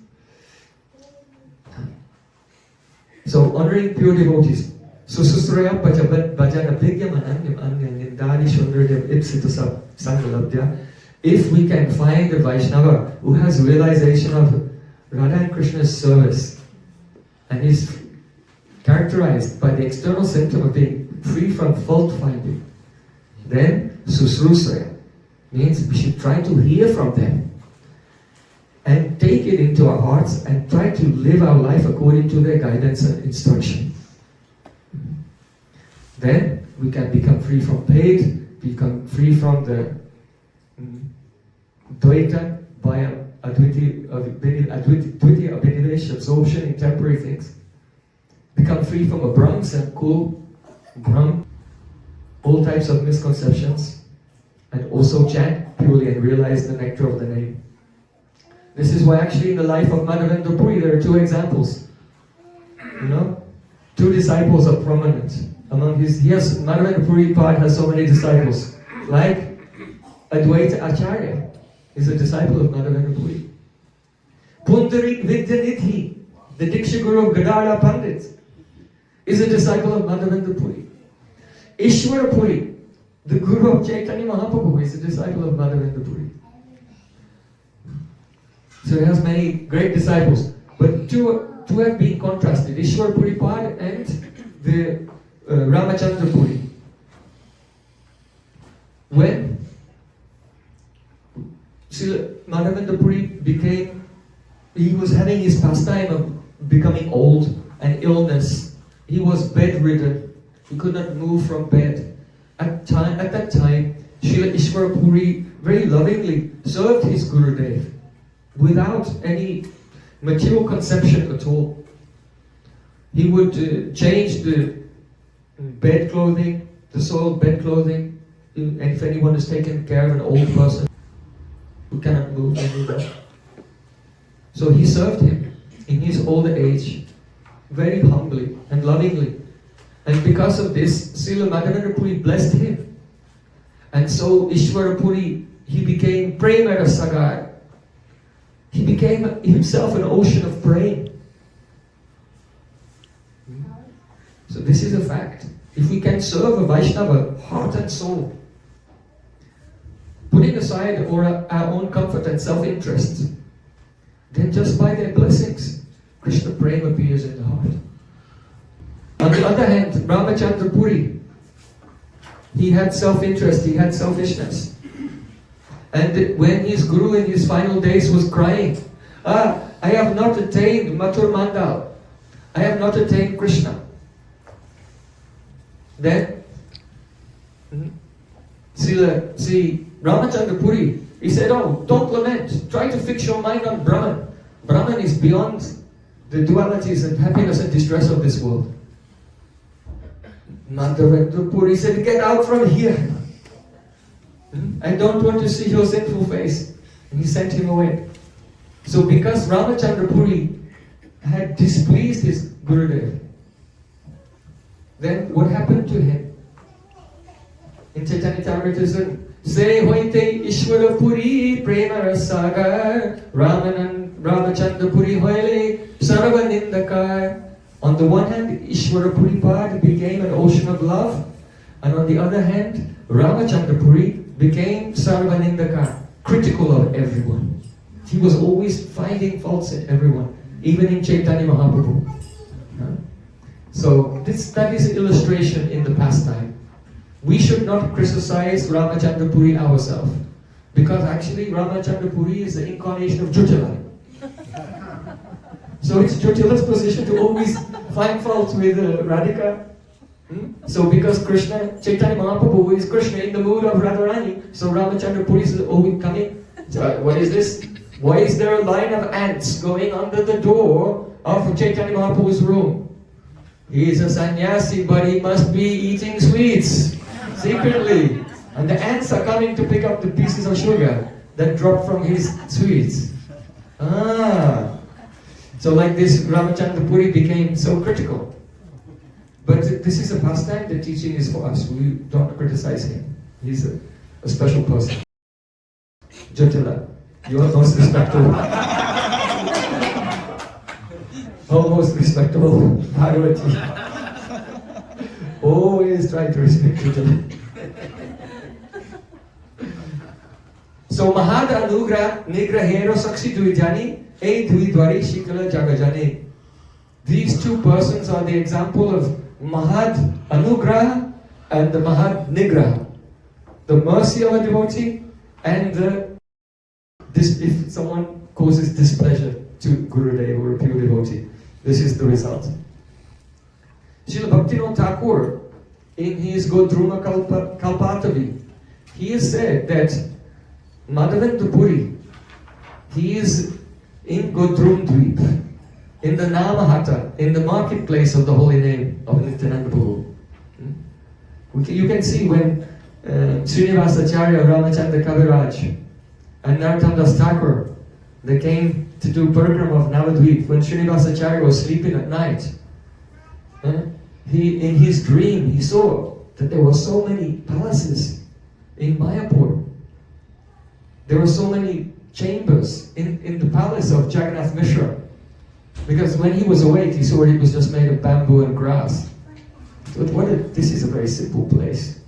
So honoring pure devotees. So Susraya Bhajana Vigyam Ananyam Anya Nindani Shundradam Ipsita Sangalabhya. if we can find a Vaishnava who has realization of Radha and Krishna's service and is characterized by the external symptom of being free from fault finding, then Susrusaya means we should try to hear from them and take it into our hearts and try to live our life according to their guidance and instruction. Then we can become free from pain, become free from the Dvaita, by Advaita absorption in temporary things. Become free from Abrams and Kul, Brahm, all types of misconceptions, and also chant purely and realize the nectar of the name. This is why actually in the life of Madhavendra Puri there are two examples. Two disciples are prominent. Among his, Madhavendra Puripad has so many disciples. Like Advaita Acharya is a disciple of Madhavendra Puri. Pundarik Vidyanidhi, the Diksha Guru of Gadara Pandit, is a disciple of Madhavendra Puri. Ishwara Puri, the Guru of Chaitanya Mahaprabhu, is a disciple of Madhavendra Puri. So he has many great disciples. But two have been contrasted, Ishwara Puripad and the Ramachandra Puri. When Srila Madhavendra Puri he was having his pastime of becoming old and illness. He was bedridden. He could not move from bed. At that time, Srila Ishwara Puri very lovingly served his Gurudev without any material conception at all. He would change the bed clothing, the soiled bed clothing, and if anyone is taking care of an old person who cannot move anymore. So he served him in his older age very humbly and lovingly. And because of this, Srila Madhavendra Puri blessed him. And so Ishwara Puri, he became Prema Sagar. He became himself an ocean of praying. So this is a fact. If we can serve a Vaishnava, heart and soul, putting aside our own comfort and self-interest, then just by their blessings, Krishna Prem appears in the heart. On the other hand, Ramachandra Puri, he had self-interest, he had selfishness. And when his Guru in his final days was crying, I have not attained Mathur Mandal, I have not attained Krishna. Then, see, Ramachandra Puri, he said, don't lament, try to fix your mind on Brahman. Brahman is beyond the dualities and happiness and distress of this world. Madhavendra Puri said, get out from here. I don't want to see your sinful face. And he sent him away. So because Ramachandra Puri had displeased his Gurudev, then what happened to him? In Chaitanya Charitamrita said, Se hoite Ishwara Puri Prema Rasagar Ramachandra Puri hoile Sarva Nindakar. On the one hand, Ishwara Puripad became an ocean of love, and on the other hand, Ramachandra Puri became Sarva Nindakar, critical of everyone. He was always finding faults in everyone, even in Chaitanya Mahaprabhu. So that is an illustration in the pastime. We should not criticize Ramachandra Puri ourselves, because actually Ramachandra Puri is the incarnation of Jyotila. So it's Jyotila's position to always find fault with Radhika. So because Krishna, Chaitanya Mahaprabhu is Krishna in the mood of Radharani, so Ramachandra Puri is always coming. So what is this? Why is there a line of ants going under the door of Chaitanya Mahaprabhu's room? He is a sannyasi, but he must be eating sweets secretly. And the ants are coming to pick up the pieces of sugar that drop from his sweets. So like this, Ramachandra Puri became so critical. But this is a pastime, the teaching is for us. We don't criticize him. He's a special person. Jyotila, you are most respectable. Most respectable Bhagavati. Always try to respect Jyotila. So Mahad Anugra Nigrahero Sakshi Duijani, E Duidwari Shikala Jagajani. These two persons are the example of Mahad Anugraha and the Mahad Nigraha. The mercy of a devotee and if someone causes displeasure to Gurudev or a pure devotee, this is the result. Srila Bhaktivinoda Thakur, in his Godruma Kalpatavi, he has said that Madhavendra Puri, he is in Godrum Dweep, in the Namahata, in the marketplace of the holy name of Nityananda Prabhu. You can see when Srinivasa Acharya, Ramachandra Kaviraj, and Narottam Das Thakur, they came to do parikrama of Navadvip. When Srinivasa Acharya was sleeping at night, in his dream, he saw that there were so many palaces in Mayapur. There were so many chambers in the palace of Jagannath Mishra. Because when he was awake, he saw it was just made of bamboo and grass. He thought, this is a very simple place.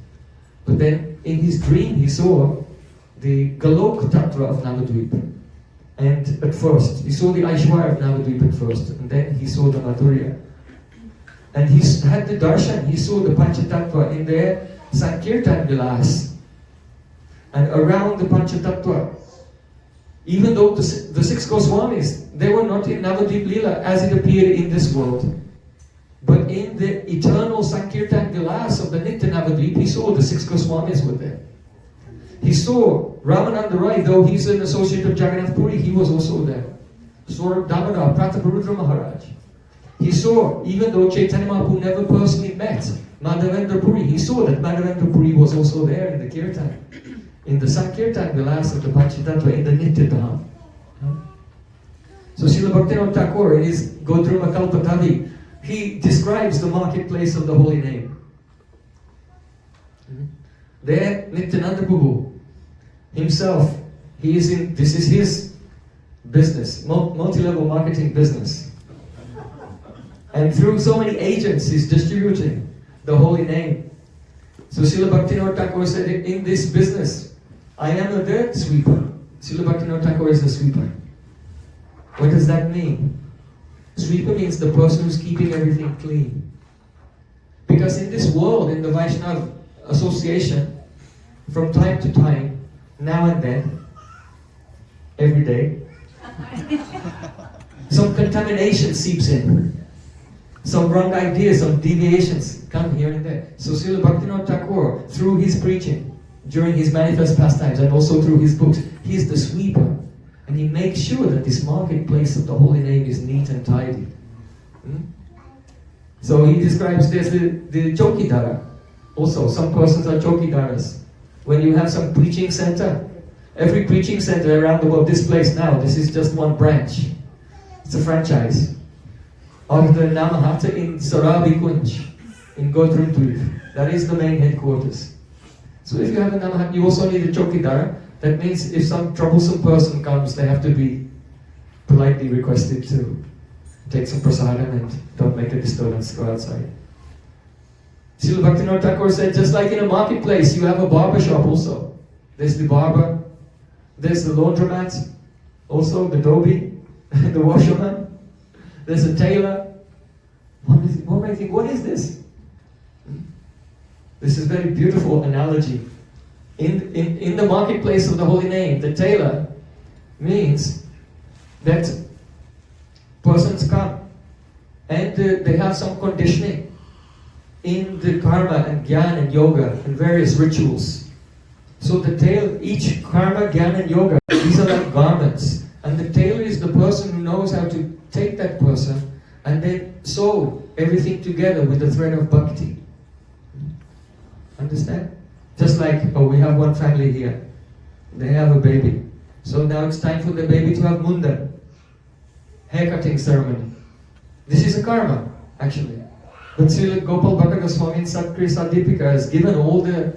But then, in his dream, he saw the Galok Tattva of Navadvip. And at first, he saw the Aishwarya of Navadvip at first, and then he saw the Madhurya. And he had the darshan, he saw the Panchatattva in their Sankirtan Vilas. And around the Panchatattva, even though the six Goswamis, they were not in Navadvip Leela as it appeared in this world. But in the eternal Sankirtan Vilas of the Nitya Navadvip, he saw the six Goswamis were there. He saw Ramananda Rai, though he's an associate of Jagannath Puri, he was also there. Swarup Damodar, Prataparudra Maharaj. He saw, even though Chaitanya Mahaprabhu never personally met Madhavendra Puri, he saw that Madhavendra Puri was also there in the Kirtan. In the Sankirtan Vilas of the Panchatattva, in the Nitya Dham. So Srila Bhaktivinoda Thakur, in his Godruma Kalpatavi, he describes the marketplace of the holy name. There, Nityananda Prabhu himself, this is his business, multi-level marketing business. And through so many agents, he's distributing the holy name. So Srila Bhaktivinoda Thakur said, in this business, I am a dirt sweeper. Srila Bhaktivinoda Thakur is a sweeper. What does that mean? Sweeper means the person who's keeping everything clean. Because in this world, in the Vaishnava association, from time to time, now and then, every day, some contamination seeps in. Some wrong ideas, some deviations come here and there. So Srila Bhaktivinoda Thakur, through his preaching, during his manifest pastimes, and also through his books, he is the sweeper. And he makes sure that this marketplace of the holy name is neat and tidy. So he describes there's the chokidara. Also, some persons are chokidaras. When you have some preaching center, every preaching center around the world, this place now, this is just one branch. It's a franchise of the Namahata in Sarabi Kunj, in Godrumtulif. That is the main headquarters. So if you have a Namahata, you also need a chokidara. That means if some troublesome person comes, they have to be politely requested to take some prasadam and don't make a disturbance, go outside. Srila Bhaktivinoda Thakur said, just like in a marketplace, you have a barber shop also. There's the barber, there's the laundromat, also the dhobi, the washerman, there's a tailor. One may think, what is this? This is a very beautiful analogy. In the marketplace of the holy name, the tailor means that persons come and they have some conditioning in the karma and gyan and yoga and various rituals. So the tailor, each karma, gyan and yoga, these are like garments. And the tailor is the person who knows how to take that person and then sew everything together with the thread of bhakti. Understand? Just like, we have one family here. They have a baby. So now it's time for the baby to have mundan, haircutting ceremony. This is a karma, actually. But Srila Gopal Bhatta Goswami in Satkriya Sadipika has given all the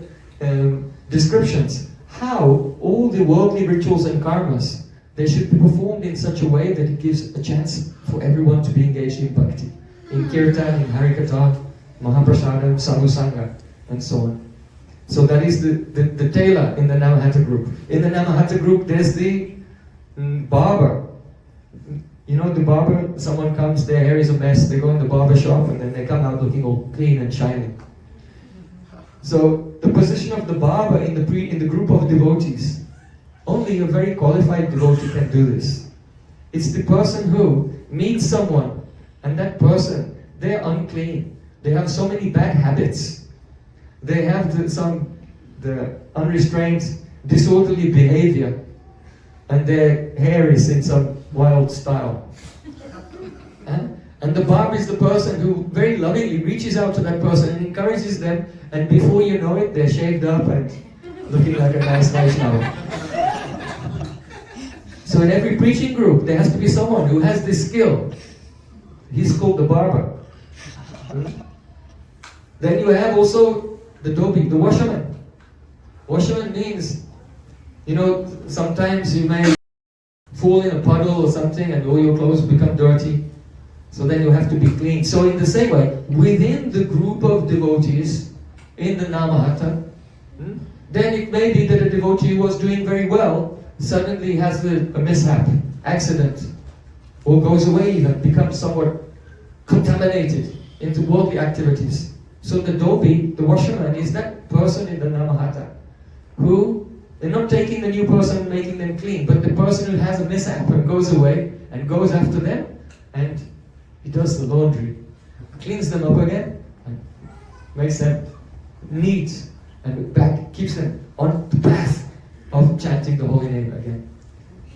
descriptions how all the worldly rituals and karmas, they should be performed in such a way that it gives a chance for everyone to be engaged in bhakti. In kirtan, in harikatha, mahaprasadam, sadhu sangha, and so on. So that is the tailor in the Namahatta group. In the Namahatta group, there's the barber. You know the barber, someone comes, their hair is a mess, they go in the barber shop and then they come out looking all clean and shining. So the position of the barber in the group of devotees, only a very qualified devotee can do this. It's the person who meets someone and that person, they're unclean. They have so many bad habits. They have the unrestrained, disorderly behavior, and their hair is in some wild style. And the barber is the person who very lovingly reaches out to that person and encourages them, and before you know it, they're shaved up and looking like a nice Vaishnava. So in every preaching group, there has to be someone who has this skill. He's called the barber. Then you have also the dhobi, the washerman. Washerman means, you know, sometimes you may fall in a puddle or something and all your clothes become dirty. So then you have to be clean. So in the same way, within the group of devotees in the Namahatta, then it may be that a devotee who was doing very well suddenly has a mishap, accident, or goes away even, becomes somewhat contaminated into worldly activities. So the dhobi, the washerman, is that person in the Namahatta who, they're not taking the new person and making them clean, but the person who has a mishap and goes away and goes after them and he does the laundry, cleans them up again, and makes them neat and back, keeps them on the path of chanting the holy name again.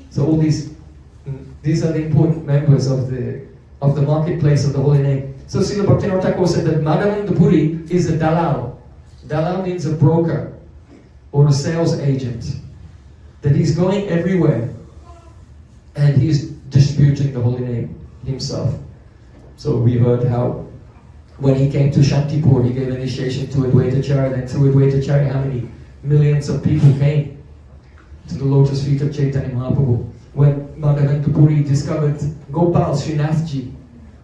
So all these are the important members of the marketplace of the holy name. So Srila Bhaktivinoda Thakur said that Madhavendra Puri is a dalal. Dalal means a broker or a sales agent. That he's going everywhere and he's distributing the holy name himself. So we heard how when he came to Shantipur, he gave initiation to Advaitacharya, then through Advaitacharya, how many millions of people came to the lotus feet of Chaitanya Mahaprabhu. When Madhavendra Puri discovered Gopal Srinathji,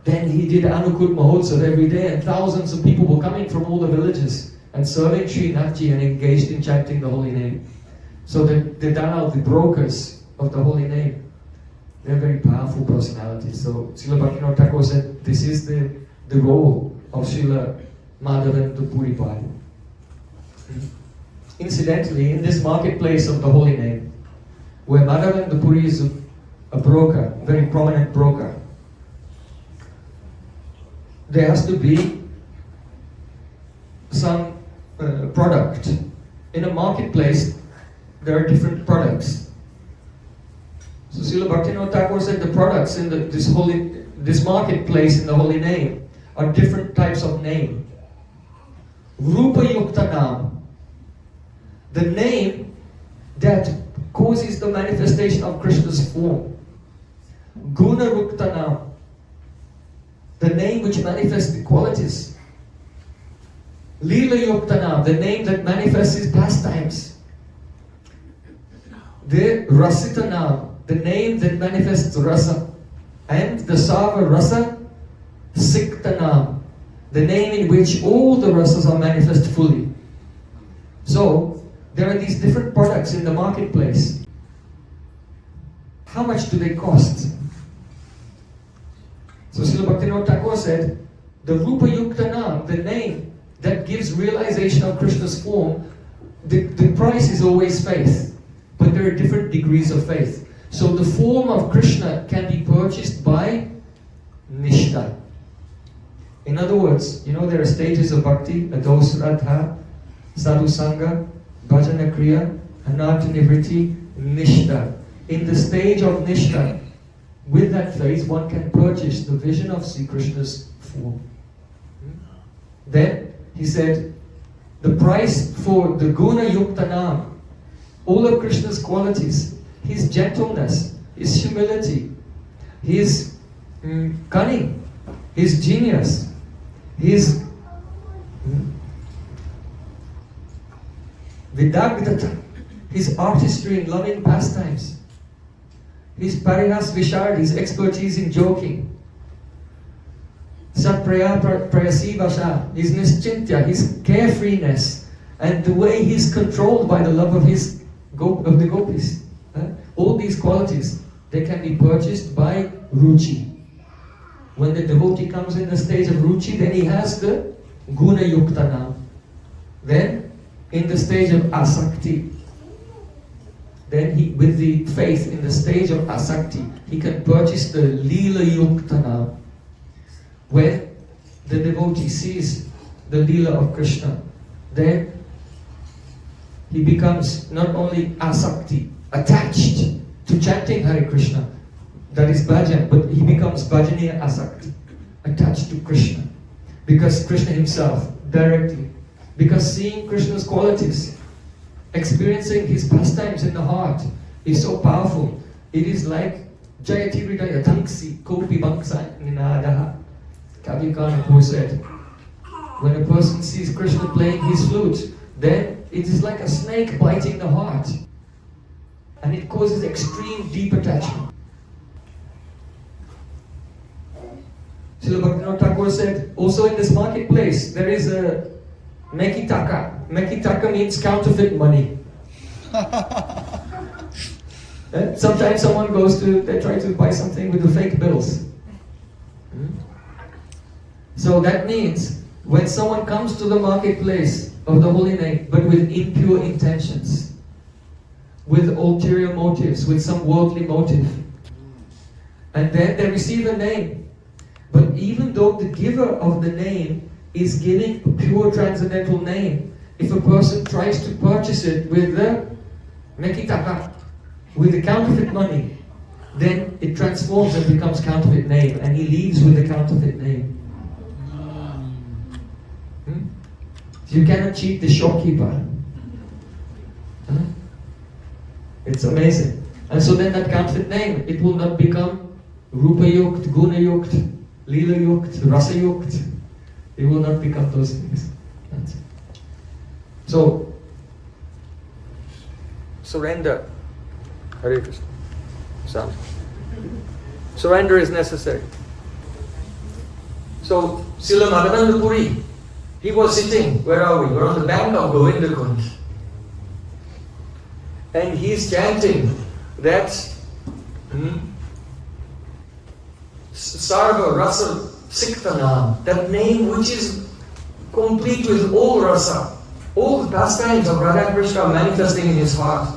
then he did Anukut Mahotsav every day and thousands of people were coming from all the villages and serving Srinathji and engaged in chanting the holy name. So the dalal, the brokers of the holy name, they're very powerful personalities. So Srila Bhaktivinoda Thakur said this is the role of Srila Madhavendra Puripad. Incidentally, in this marketplace of the holy name, where Madhavendra Puri is a broker, very prominent broker, there has to be some product. In a marketplace, there are different products. So Srila Bhaktivinoda Thakur said the products in this marketplace in the holy name are different types of name. Rupa Yukta Nam, the name that causes the manifestation of Krishna's form. Guna Rukta Nam, the name which manifests the qualities. Leela Yukta Nam, the name that manifests his pastimes. The Rasita Nam, the name that manifests rasa. And the Sava Rasa Sikta Nam, the name in which all the rasas are manifest fully. So, there are these different products in the marketplace. How much do they cost? So Srila Bhaktivinoda Thakur said, the Rupa Yukta Nam, the name that gives realization of Krishna's form, the price is always faith. But there are different degrees of faith. So the form of Krishna can be purchased by Nishtha. In other words, you know there are stages of bhakti, Ados Radha, Sadhu Sangha, Bhajana Kriya, Anartha Nivriti, Nishtha. In the stage of Nishtha, with that faith, one can purchase the vision of Sri Krishna's form. Then, he said, the price for the Guna Yukta Nam, all of Krishna's qualities, his gentleness, his humility, his cunning, his genius, his bheda-abheda-tattva, his artistry in loving pastimes, his parihas vishard, his expertise in joking, satpraya prayasi vasha, his nischintya, his carefreeness, And the way he's controlled by the love of of the gopis. All these qualities, they can be purchased by ruchi. When the devotee comes in the stage of ruchi, then he has the guna yuktana. Then, in the stage of asakti, then he, with the faith in the stage of asakti, he can purchase the lila yuktana. When the devotee sees the lila of Krishna, then he becomes not only asakti, attached to chanting Hare Krishna, that is bhajan, but he becomes bhajaniya asakti, attached to Krishna. Because Krishna himself, directly, because seeing Krishna's qualities, experiencing his pastimes in the heart is so powerful. It is like Jayati Hridaya Tanksi Kopi Bangsa Ninadaha. Kavi Kanapur said, when a person sees Krishna playing his flute, then it is like a snake biting the heart. And it causes extreme deep attachment. Srila Bhaktivinoda Thakur said, also in this marketplace, there is a Mekitaka. Mekitaka means counterfeit money. Sometimes someone they try to buy something with the fake bills. So that means, when someone comes to the marketplace of the holy name, but with impure intentions, with ulterior motives, with some worldly motive, and then they receive a name, but even though the giver of the name is giving a pure transcendental name, if a person tries to purchase it with the mekitaka, with the counterfeit money, then it transforms and becomes counterfeit name, and he leaves with the counterfeit name. So you cannot cheat the shopkeeper. It's amazing. And so then that counterfeit name, it will not become rupa yukt, guna yukt, lila yukt, rasa yukt. It will not become those things. So, surrender. Hare Krishna. So, surrender is necessary. So, Srila Madhavendra Puri, he was sitting, where are we? We're on the bank of Govinda Kund. And he's chanting that Sarva Rasa Siktanam, that name which is complete with all rasa. All the pastimes of Radha and Krishna are manifesting in his heart.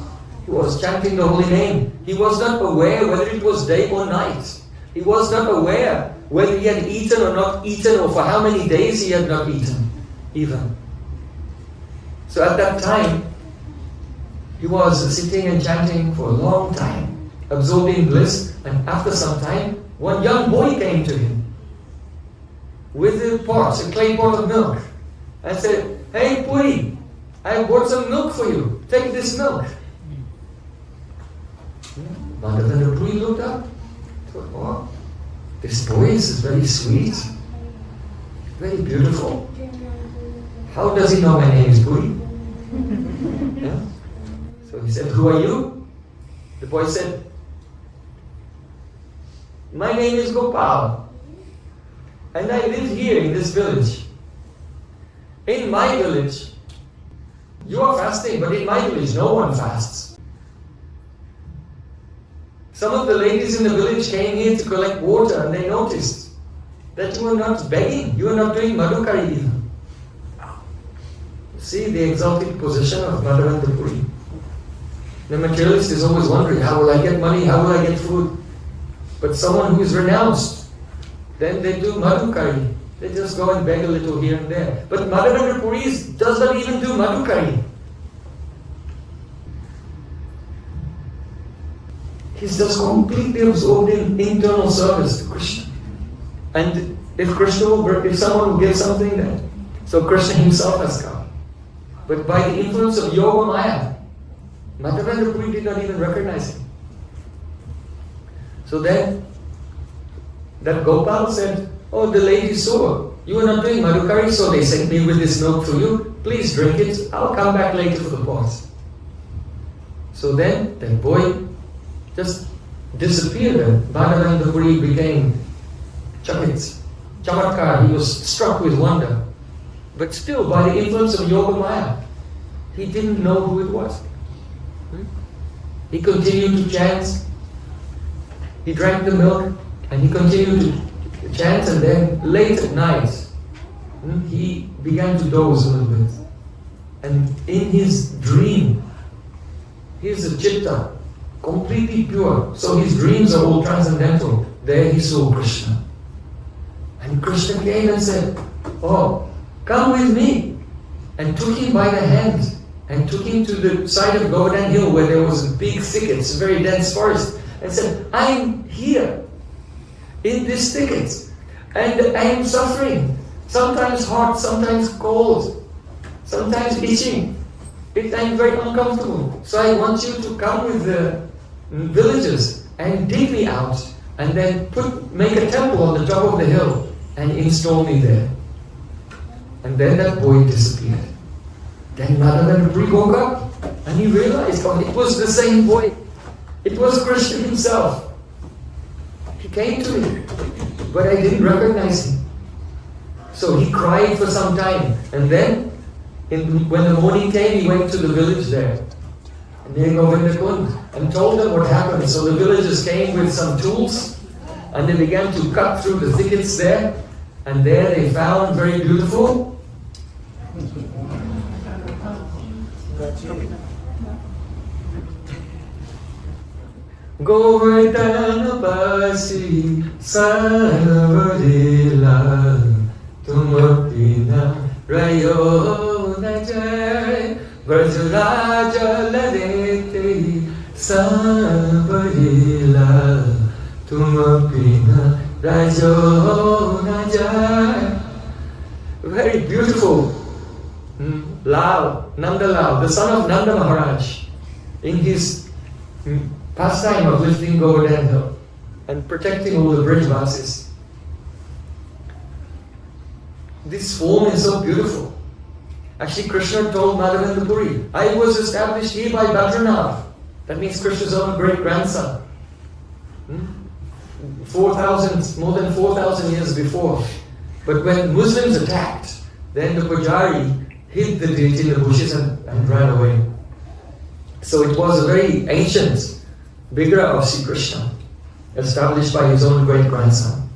He was chanting the holy name. He was not aware whether it was day or night. He was not aware whether he had eaten or not eaten, or for how many days he had not eaten, even. So at that time, he was sitting and chanting for a long time, absorbing bliss, and after some time, one young boy came to him with a pot, a clay pot of milk, and said, "Hey Puri, I brought some milk for you. Take this milk." Madhavendra Puri looked up, thought, "Oh, this boy is very sweet, very beautiful. How does he know my name is Puri?" Yeah? So he said, "Who are you?" The boy said, "My name is Gopal, and I live here in this village. In my village, you are fasting, but in my village no one fasts. Some of the ladies in the village came here to collect water, and they noticed that you are not begging, you are not doing madhukari even." See the exalted position of Madhavendra Puri. The materialist is always wondering, how will I get money, how will I get food? But someone who is renounced, then they do madhukari. They just go and beg a little here and there. But Madhavendra Puri does not even do madhukari. He's just completely absorbed in internal service to Krishna. And if someone will give something, then so Krishna himself has come. But by the influence of Yoga Maya, Madhavendra Puri did not even recognize him. So then, that Gopal said, "Oh, the ladies saw you are not doing madhukari, so they sent me with this milk for you. Please drink it. I'll come back later for the pot." So then, that boy just disappeared, and Madhavendra Puri became chamatkar. He was struck with wonder. But still, by the influence of Yoga Maya, he didn't know who it was. He continued to chant. He drank the milk and he continued to chant, and then late at night he began to doze a little bit. And in his dream, he's a chitta, completely pure. So his dreams are all transcendental. There he saw Krishna. And Krishna came and said, "Oh, come with me." And took him by the hand and took him to the side of Govardhan Hill where there was a big thicket, a very dense forest, and said, "I'm here in this thicket and I am suffering. Sometimes hot, sometimes cold, sometimes itching. I'm very uncomfortable. So I want you to come with the villagers and dig me out and then make a temple on the top of the hill and install me there." And then that boy disappeared. Then Madhavendra woke up and he realized, oh, it was the same boy. It was Krishna himself. He came to me, but I didn't recognize him. So he cried for some time, and then when the morning came, he went to the village there, near Govindakund, and told them what happened. So the villagers came with some tools, and they began to cut through the thickets there, and there they found very beautiful Govardhan Basi Sarvarila Tumapina Rayo Najay Vrajaraja Ladete Sarvarila Tumapina Rayo Najay. Very beautiful. Lal, Nanda Lal, the son of Nanda Maharaj, in his pastime of lifting Govardhan Hill and protecting all the Brijvasis. This form is so beautiful. Actually, Krishna told Madhavendra Puri, "I was established here by Bhadranath." That means Krishna's own great grandson. More than 4,000 years before. But when Muslims attacked, then the Pujari hid the deity in the bushes and ran away. So it was a very ancient Vigraha of Sri Krishna, established by his own great grandson.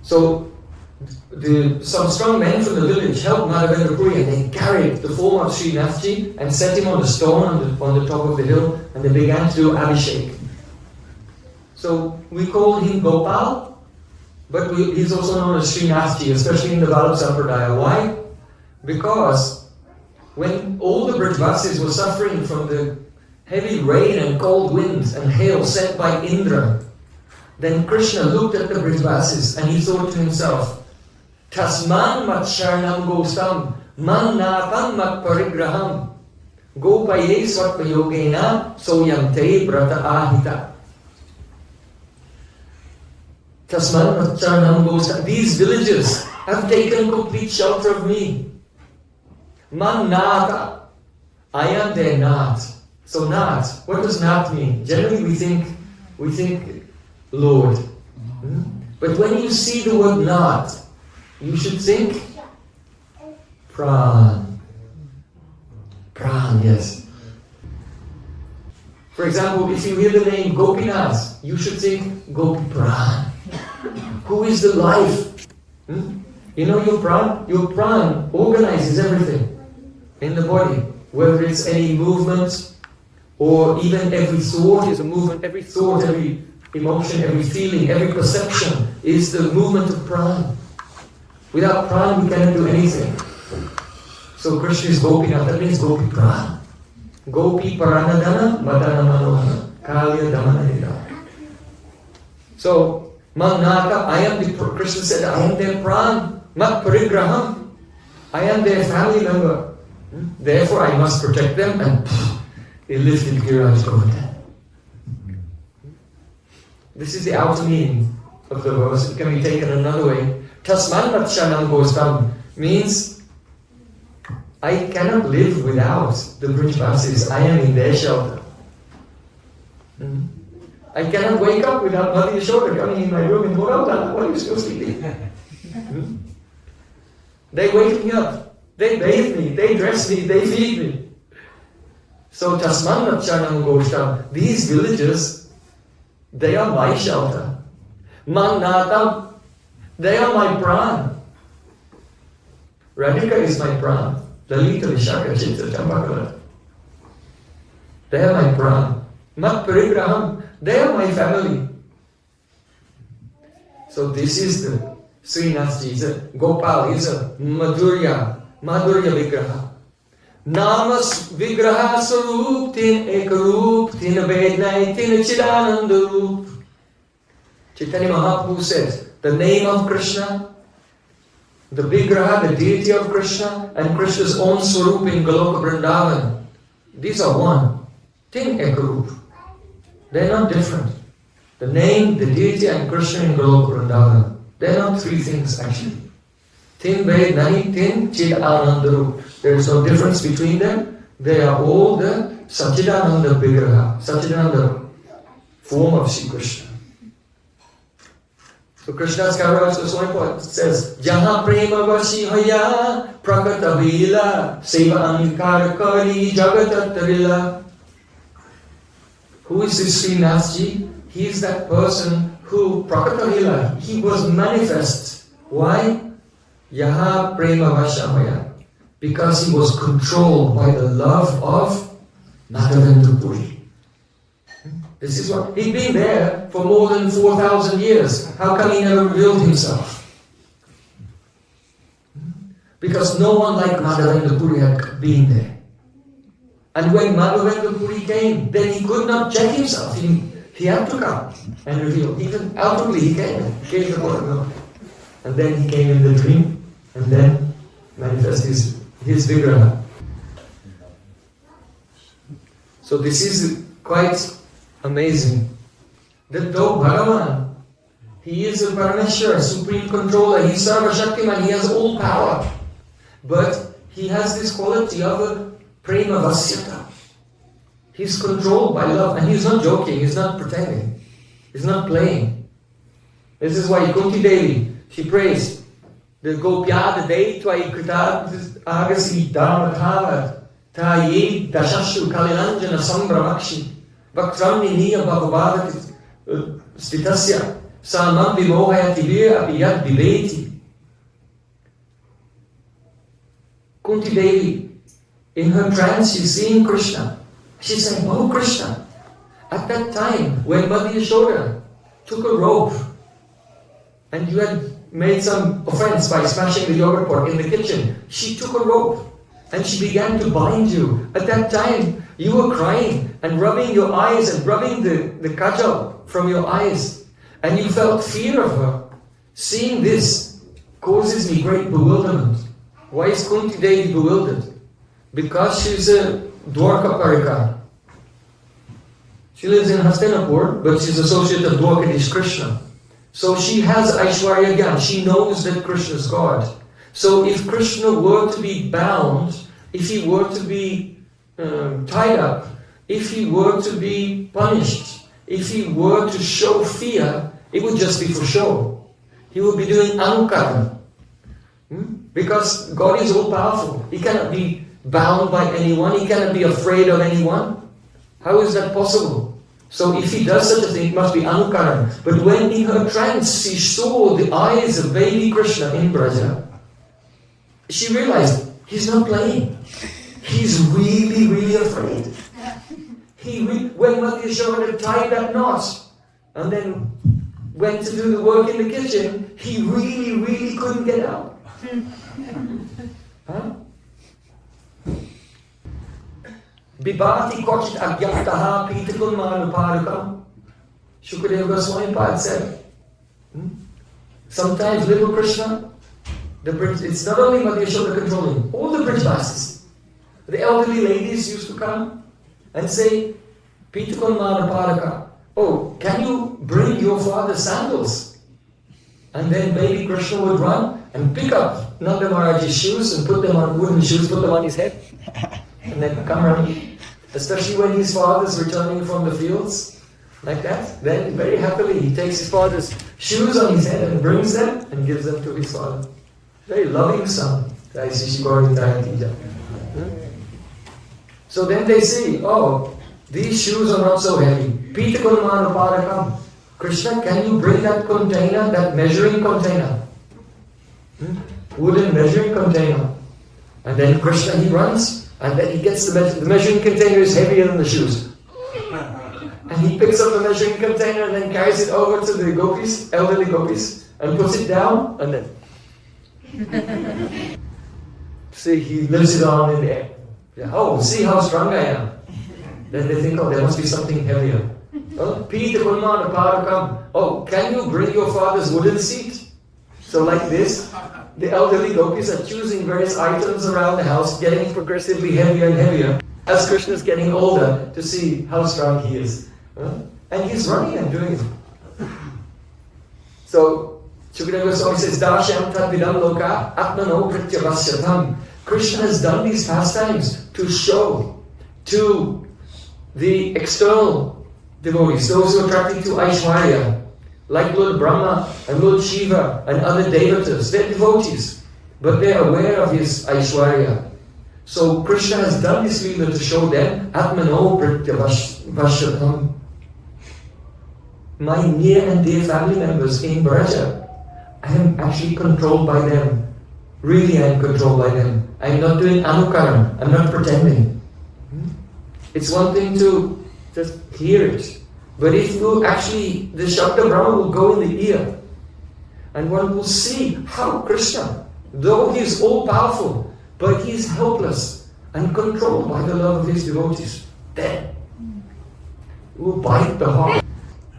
So some strong men from the village helped Madhavendra Puri, and they carried the form of Sri Nathji and set him on the stone on the top of the hill, and they began to do Abhishek. So we call him Gopal, but he's also known as Sri Nathji, especially in the Vallabh Sampradaya. Why? Because when all the Brijvasis were suffering from the heavy rain and cold winds and hail sent by Indra, then Krishna looked at the Brijvasis and he thought to himself, "Tasman mat sharanam gostam, man natam mat parigraham, gopaye svatpayogena soyamte brata ahita." Tasman mat sharanam gostam. These villagers have taken complete shelter of me. Man nata. I am their Nath. So Nath, what does Nath mean? Generally we think Lord. But when you see the word Nath, you should think Pran. Pran, yes. For example, if you hear the name Gopinath, you should think Gopi Pran. Who is the life? You know your pran organizes everything in the body, whether it's any movement or even every thought is a movement. Every thought, every emotion, every feeling, every perception is the movement of pran. Without pran, we cannot do anything. So Krishna is Gopinath, that means Gopi Pran. Gopi Paranadana Madana Manohana Kalya Damanayada. So Magnata, Krishna said, I am their pran, mat parigraham. I am their family member. Therefore I must protect them, and he lifted Giraj Govardhan. This is the outer meaning of the verse. It can be taken another way. Tasman mat shanam gostam means I cannot live without the Brijvasis. I am in their shelter. I cannot wake up without Mother Yashoda coming in my room and going, "Oh, Dada, why are you still sleeping?" They wake me up. They bathe me, they dress me, they feed me. So Tasman Nachanam Goshtam, these villagers, they are my shelter. Mannatam, they are my pran. Radhika is my pran. Lalita Vishaka Chitta Chambakala. They are my pran. Mat Parigraham, they are my family. So this is the Srinathji, he's a Gopal, he's a Madhurya Vigraha. Namas Vigraha Sarup Tin Ekarup Tin Abednai Tin Chidananda Rup. Chaitanya Mahaprabhu says, the name of Krishna, the Vigraha, the deity of Krishna, and Krishna's own Swarup in Goloka Vrindavan, these are one. Tin Ekarup. They're not different. The name, the deity, and Krishna in Goloka Vrindavan, they're not three things actually. Tin Vednai Tin Chid Anandarup. There is no difference between them. They are all the Satchidananda Vigraha, Satchidananda form of Sri Krishna. So Krishna's Kaviraj is so important. It says, Jaha prema vashi haya prakata vila seva anikara kari jagatatarila. Who is this Srinathji? He is that person who, prakata he was manifest. Why? Yaha prema vashamaya. Because he was controlled by the love of Madhavendra Puri. This is what, he'd been there for more than 4,000 years. How come he never revealed himself? Because no one like Madhavendra Puri had been there. And when Madhavendra Puri came, then he could not check himself. He had to come and reveal. Even outwardly he came. He gave the word. And then he came in the dream and then manifested his vigraha. So this is quite amazing. That though Bhagavan, he is a Parameshwara, supreme controller, he's Sarva Shaktiman, he has all power. But he has this quality of a prema vasyata. He's controlled by love, and he's not joking, he's not pretending, he's not playing. This is why Kunti Devi, she prays, the Gopya, the day Tvai Krita Agasi Dharmathavat, Taye Dashashu Kalilanjana Sambramakshi, Vaktramni Niya Bhavabhavat Stitasya, Samam Vimohayati Vir Abhiyat Viveti. Kunti Devi, in her trance, she's seeing Krishna. She's saying, oh Krishna, at that time when Mother Yashoda took a rope and you had made some offense by smashing the yogurt pot in the kitchen, she took a rope and she began to bind you. At that time, you were crying and rubbing your eyes and rubbing the kajal from your eyes, and you felt fear of her. Seeing this causes me great bewilderment. Why is Kunti Devi bewildered? Because she's a Dwarka Parikar. She lives in Hastinapur, but she's associate of Dwarkadish Krishna. So she has Aishwarya Gyan. She knows that Krishna is God. So if Krishna were to be bound, if he were to be tied up, if he were to be punished, if he were to show fear, it would just be for show. He would be doing anukaran. Because God is all powerful. He cannot be bound by anyone. He cannot be afraid of anyone. How is that possible? So if he does such a thing, it must be anukaran. But when in her trance she saw the eyes of baby Krishna in Braja, she realized he's not playing. He's really, really afraid. When Mother Yashoda tied that knot and then went to do the work in the kitchen, he really, really couldn't get out. Huh? Bibati kochit agyaktaha pitakun manuparakam. Shukadeva Goswami Pad said, sometimes little Krishna, it's not only Mother Yashoda controlling, all the Brajvasis. The elderly ladies used to come and say, Pitakun manuparaka, oh, can you bring your father's sandals? And then baby Krishna would run and pick up Nanda Maharaj's shoes and put them on wooden shoes, put them on his head, and then come running. Especially when his father's returning from the fields, like that, then very happily he takes his father's shoes on his head and brings them and gives them to his father. Very loving son, So then they see, oh, these shoes are not so heavy. Pita Kunmana Padakam. Krishna, can you bring that container, that measuring container? Wooden measuring container. And then Krishna, he runs, and then he gets the measuring container is heavier than the shoes. And he picks up the measuring container and then carries it over to the gopis, elderly gopis, and puts it down, and then see, he lifts it on in the air. Oh, see how strong I am. Then they think, oh, there must be something heavier. Oh, can you bring your father's wooden seat? So like this, the elderly gopis are choosing various items around the house, getting progressively heavier and heavier as Krishna is getting older to see how strong he is. And he's running and doing it. So, Shukadeva Goswami says, Darsham tadvidam loka atmano pratyavasyatam. Krishna has done these pastimes to show to the external devotees, those who are attracted to Aishwarya, like Lord Brahma and Lord Shiva and other devatas. They're devotees, but they're aware of his Aishwarya. So Krishna has done this lila to show them, Atmano pratyavasyatam. My near and dear family members in Braja, I am actually controlled by them. Really, I am controlled by them. I am not doing anukaram. I'm not pretending. It's one thing to just hear it. But if you actually, the Shabda Brahma will go in the ear. And one will see how Krishna, though he is all-powerful, but he is helpless and controlled by the love of his devotees. Then, it will bite the heart.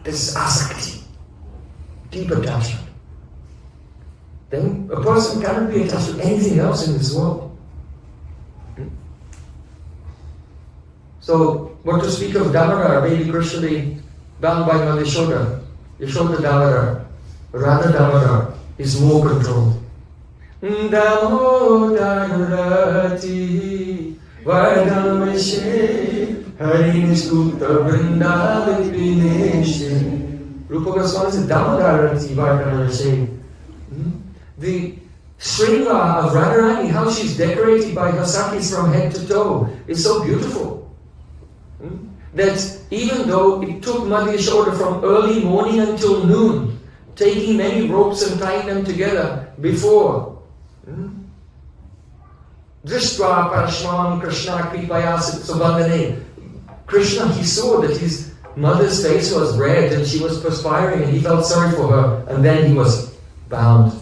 This is asakti, deep attachment. Then a person cannot be attached to anything else in this world. So, what to speak of Damodar, baby Krishna bound by Mother Yashoda. Yashoda Damodar, Radha Damodar is more controlled. Damodarati Vardhamashe Hariniskuta Vrindavan Vineshe. Rupa Goswami says Damodarati Vardhamashe. The Srila of Radharani, how she's decorated by her sakis from head to toe, is so beautiful. That even though it took Mother Yashoda from early morning until noon, taking many ropes and tying them together before Drishtva Parashmam Krishna Kripayasit Subandhane. Krishna, he saw that his mother's face was red and she was perspiring and he felt sorry for her, and then he was bound.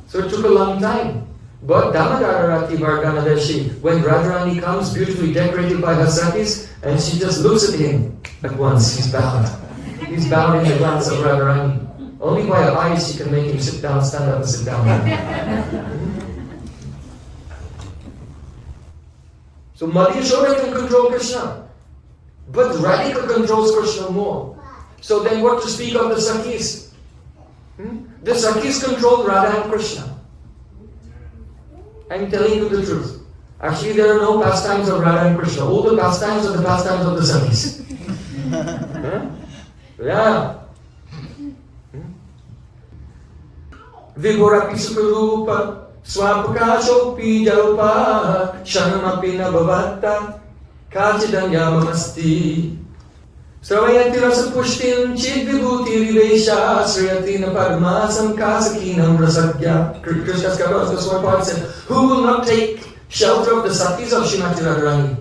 So it took a long time. But Damodarati Vardhanadashi, when Radharani comes beautifully decorated by her sakis, and she just looks at him at once, he's bound. He's bound in the glance of Radharani. Only by her eyes she can make him sit down, stand up and sit down. So Mother Yashoda can control Krishna, but Radhika controls Krishna more. So then what to speak of the sakis? The sakis control Radha and Krishna. I'm telling you the truth. Actually, there are no pastimes of Radha and Krishna. All the pastimes are the pastimes of the sakis. Yeah. Vibhora Pisukarupa Swapakasho Pijalpa Shanamapi Nabhavata Kachidanyamamasti Sravayati Rasa Pushtin Chid Vibhuti Rivesha Sriyatina Padmasam Kasakinam Rasagya. Krishna's Goswami said, who will not take shelter of the sakis of Srimati Radharani?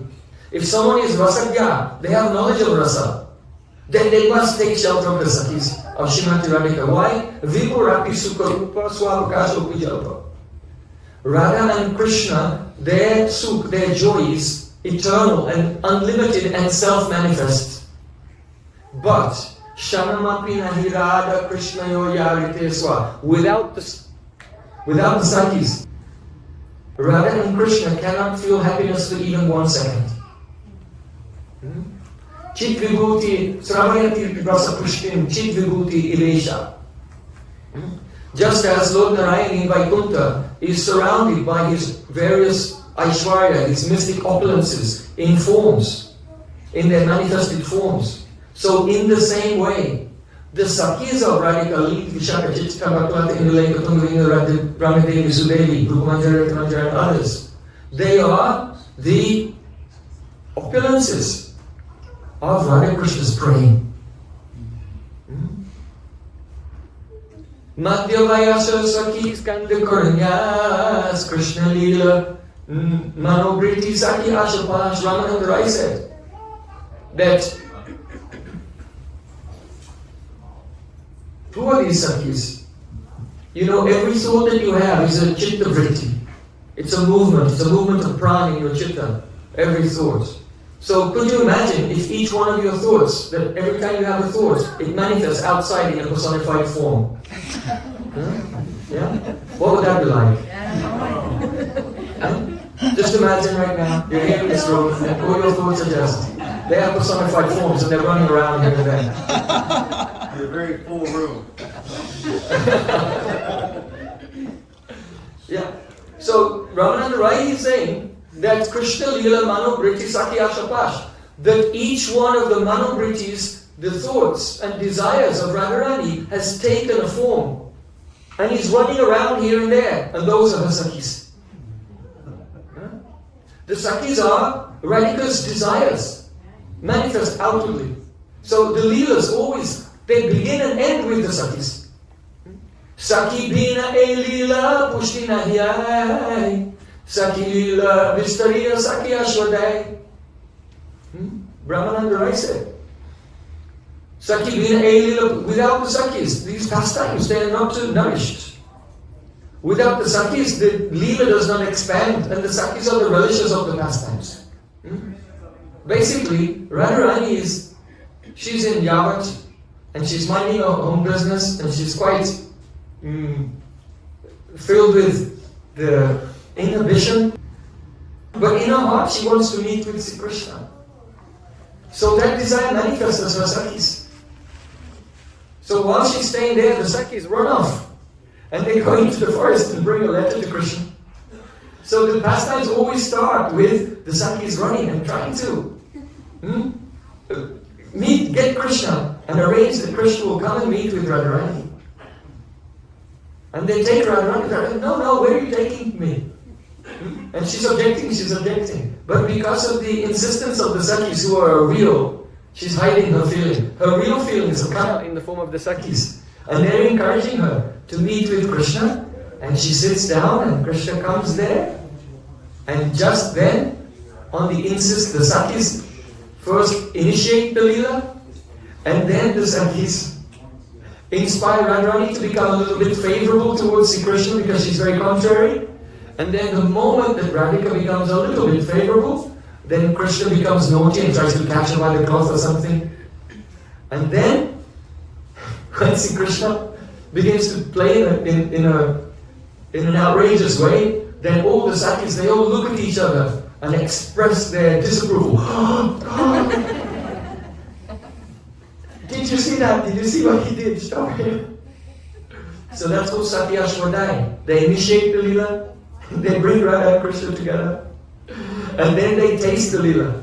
If someone is Rasagya, they have knowledge of Rasa, then they must take shelter of the sakis of Srimati Radhika. Why? Vibhurapi Sukarupa Swapakasho Pijalpa. Radha and Krishna, their sukh, their joy is eternal and unlimited and self-manifest. But Shanamapi Nahirada Krishna Yoyarite Swa. Without the sakis, Radha and Krishna cannot feel happiness for even 1 second. Chit Vibhuti Sravayati Rasa Pushtim Chit Vibhuti Ilesha. Just as Lord Narayan in Vaikuntha is surrounded by his various Aishwarya, his mystic opulences in forms, in their manifested forms. So in the same way, The Sakis of Radhika, Vishaka, Chitta, Bhaktivata, Induleka, Tungavinga, Radha, Brahmadevi, Sudevi, Rupamanjara, Ramanjara, and others. They are the opulences of Radha Krishna's brain. Madhyavayasa Sakis Kandakaranyas Krishna Leela Manobriti Saki Ashapash. Ramananda Rai said that who are these Sakis? You know, every thought that you have is a chitta vritti. It's a movement of prana in your chitta, every thought. So could you imagine if each one of your thoughts, that every time you have a thought, it manifests outside in a personified form? Yeah? What would that be like? Just imagine right now, you're here in this room, and all your thoughts are just, they have personified forms and they're running around here and there. You're a very full room. Yeah. So Ramananda Rai is saying that Krishna Leela Manobriti Sakya Shapash, that each one of the Manobritis, the thoughts and desires of Radharani, has taken a form. And he's running around here and there, and those are her Sakis. The Sakis are Radhika's desires, manifest outwardly. So the Leelas always, they begin and end with the Sakis. Saki bina e Leela pushtina hiyai. Saki Leela Vistariya Saki Ashwadai. Brahmananda Rai said, Saki Bina Leela, without the Sakis, these pastimes, they are not nourished. Without the Sakis, the Leela does not expand, and the Sakis are the relishes of the pastimes. Basically, Radharani she's in Yavat, and she's minding her own business, and she's quite filled with the inhibition, but in her heart she wants to meet with Sri Krishna. So that desire manifests as her Sakis. So while she's staying there, the Sakis run off and they go into the forest and bring a letter to Krishna. So the pastimes always start with the Sakis running and trying to get Krishna and arrange that Krishna will come and meet with Radharani. And they take Radharani, no, where are you taking me? And she's objecting. But because of the insistence of the Sakis who are real, she's hiding her feeling. Her real feelings have come out in the form of the Sakis. And they're encouraging her to meet with Krishna. And she sits down and Krishna comes there. And just then, on the insist, the Sakis first initiate the Leela. And then the Sakis inspire Radharani to become a little bit favorable towards Sri Krishna because she's very contrary. And then the moment that Radhika becomes a little bit favorable, then Krishna becomes naughty and tries to catch her by the cloth or something. And then, when Sri Krishna begins to play in an outrageous way, then all the Sakis, they all look at each other and express their disapproval. Did you see that? Did you see what he did? Stop him. So that's called Sakya Ashwadai. They initiate the Leela. They bring Radha and Krishna together, and then they taste the Leela.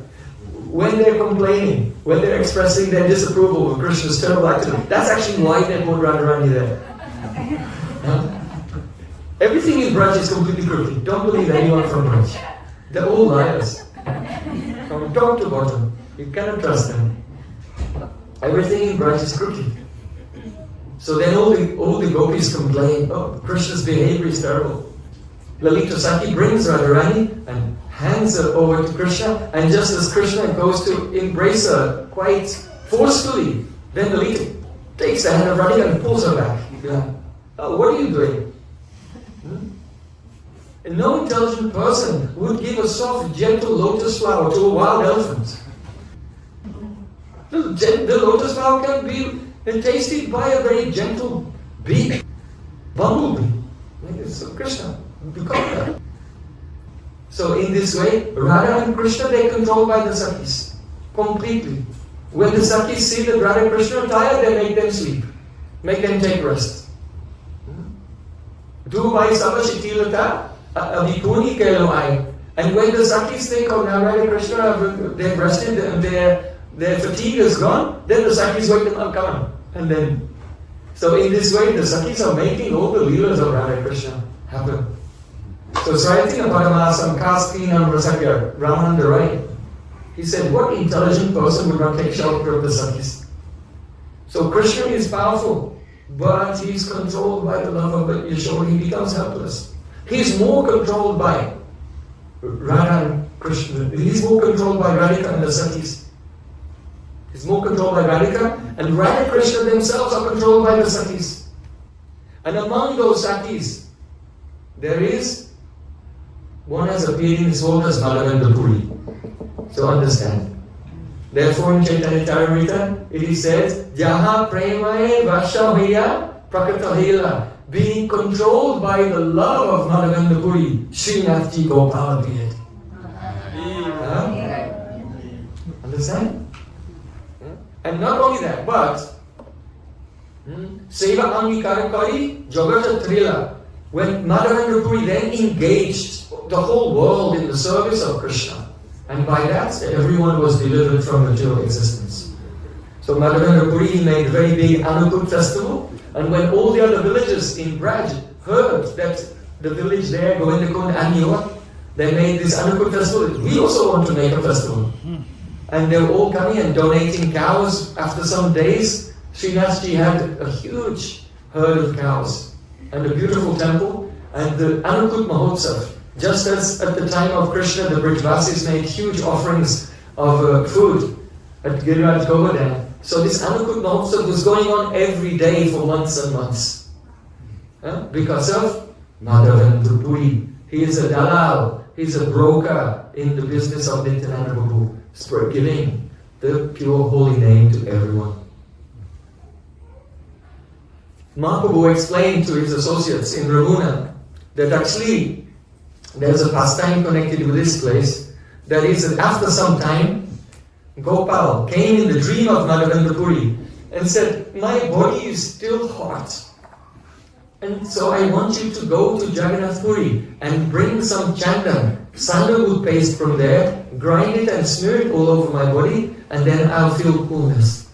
When they're complaining, when they're expressing their disapproval of Krishna's terrible activity, that's actually why they put Radharani there. Everything in Braj is completely crooked. Don't believe anyone from Braj. They're all liars. From top to bottom. You cannot trust them. Everything in Braj is crooked. So then all the gopis complain, oh, Krishna's behavior is terrible. Lalita Saki brings Radharani and hands her over to Krishna, and just as Krishna goes to embrace her quite forcefully, then Lalita takes the hand of Radhika and pulls her back. Yeah. Oh, what are you doing? No intelligent person would give a soft, gentle lotus flower to a wild elephant. The lotus flower can be tasted by a very gentle bee, bumblebee. So Krishna. So in this way, Radha and Krishna, they are controlled by the Sakis completely. When the Sakis see that Radha and Krishna are tired, they make them sleep, make them take rest. And when the Sakis think, oh, now Radha and Krishna they've rested and their fatigue is gone, then the Sakis wake them up, come on, And then, so in this way, the Sakis are making all the leelas of Radha Krishna happen. So Srila Paramasam Kaskinam Rasakya, Ramananda Rai, he said, what intelligent person would not take shelter of the Sakis? So Krishna is powerful, but he's controlled by the love of Yashoda. He becomes helpless. He's more controlled by Radha and Krishna. He's more controlled by Radhika and the Sakis. He's more controlled by Radhika, and Radha and Krishna themselves are controlled by the Sakis. And among those Sakis, there is one has appeared in his world as Madhavendra Puri. So understand. Therefore in Chaitanya Charitamrita, it is said, Jaha premaye vashahiya prakatahila, being controlled by the love of Madhavendra Puri, Srinathji Gopala be it. Understand? And not only that, but Seva Angikarakari Jagata Trila, when Madhavendra Puri then engaged the whole world in the service of Krishna, and by that everyone was delivered from material existence. So Madhavendra Puri made a very big Anukut festival, and when all the other villages in Braj heard that the village there, Govindakund and Niwa, they made this Anukut festival. We also want to make a festival. And they were all coming and donating cows. After some days, Srinathji had a huge herd of cows and a beautiful temple. And the Anukut Mahotsav, just as at the time of Krishna, the Brijvasis made huge offerings of food at Giriraj Govardhan. So this Anukut Mahotsav was going on every day for months and months. Because of Madhavendra Puri. He is a dalal, he is a broker in the business of Nityananda Prabhu, giving the pure holy name to everyone. Mahaprabhu explained to his associates in Ramuna that actually there's a pastime connected with this place. That is that after some time, Gopal came in the dream of Madhavendra Puri and said, my body is still hot. And so I want you to go to Jagannath Puri and bring some chandan, sandalwood paste from there, grind it and smear it all over my body, and then I'll feel coolness.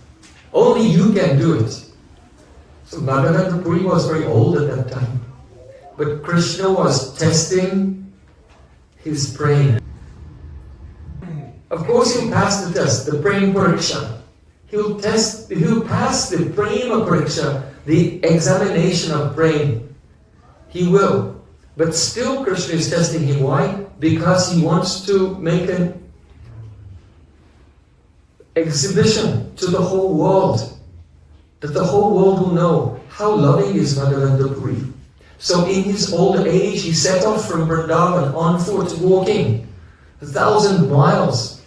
Only you can do it. So Madhavendra Puri was very old at that time. But Krishna was testing his brain. Of course he'll pass the test, the Prem Pariksha. He'll pass the Prema Pariksha, the examination of Prem. He will. But still Krishna is testing him. Why? Because he wants to make an exhibition to the whole world. That the whole world will know how loving is Madhavendra Puri. So in his old age, he set off from Vrindavan on foot, walking 1,000 miles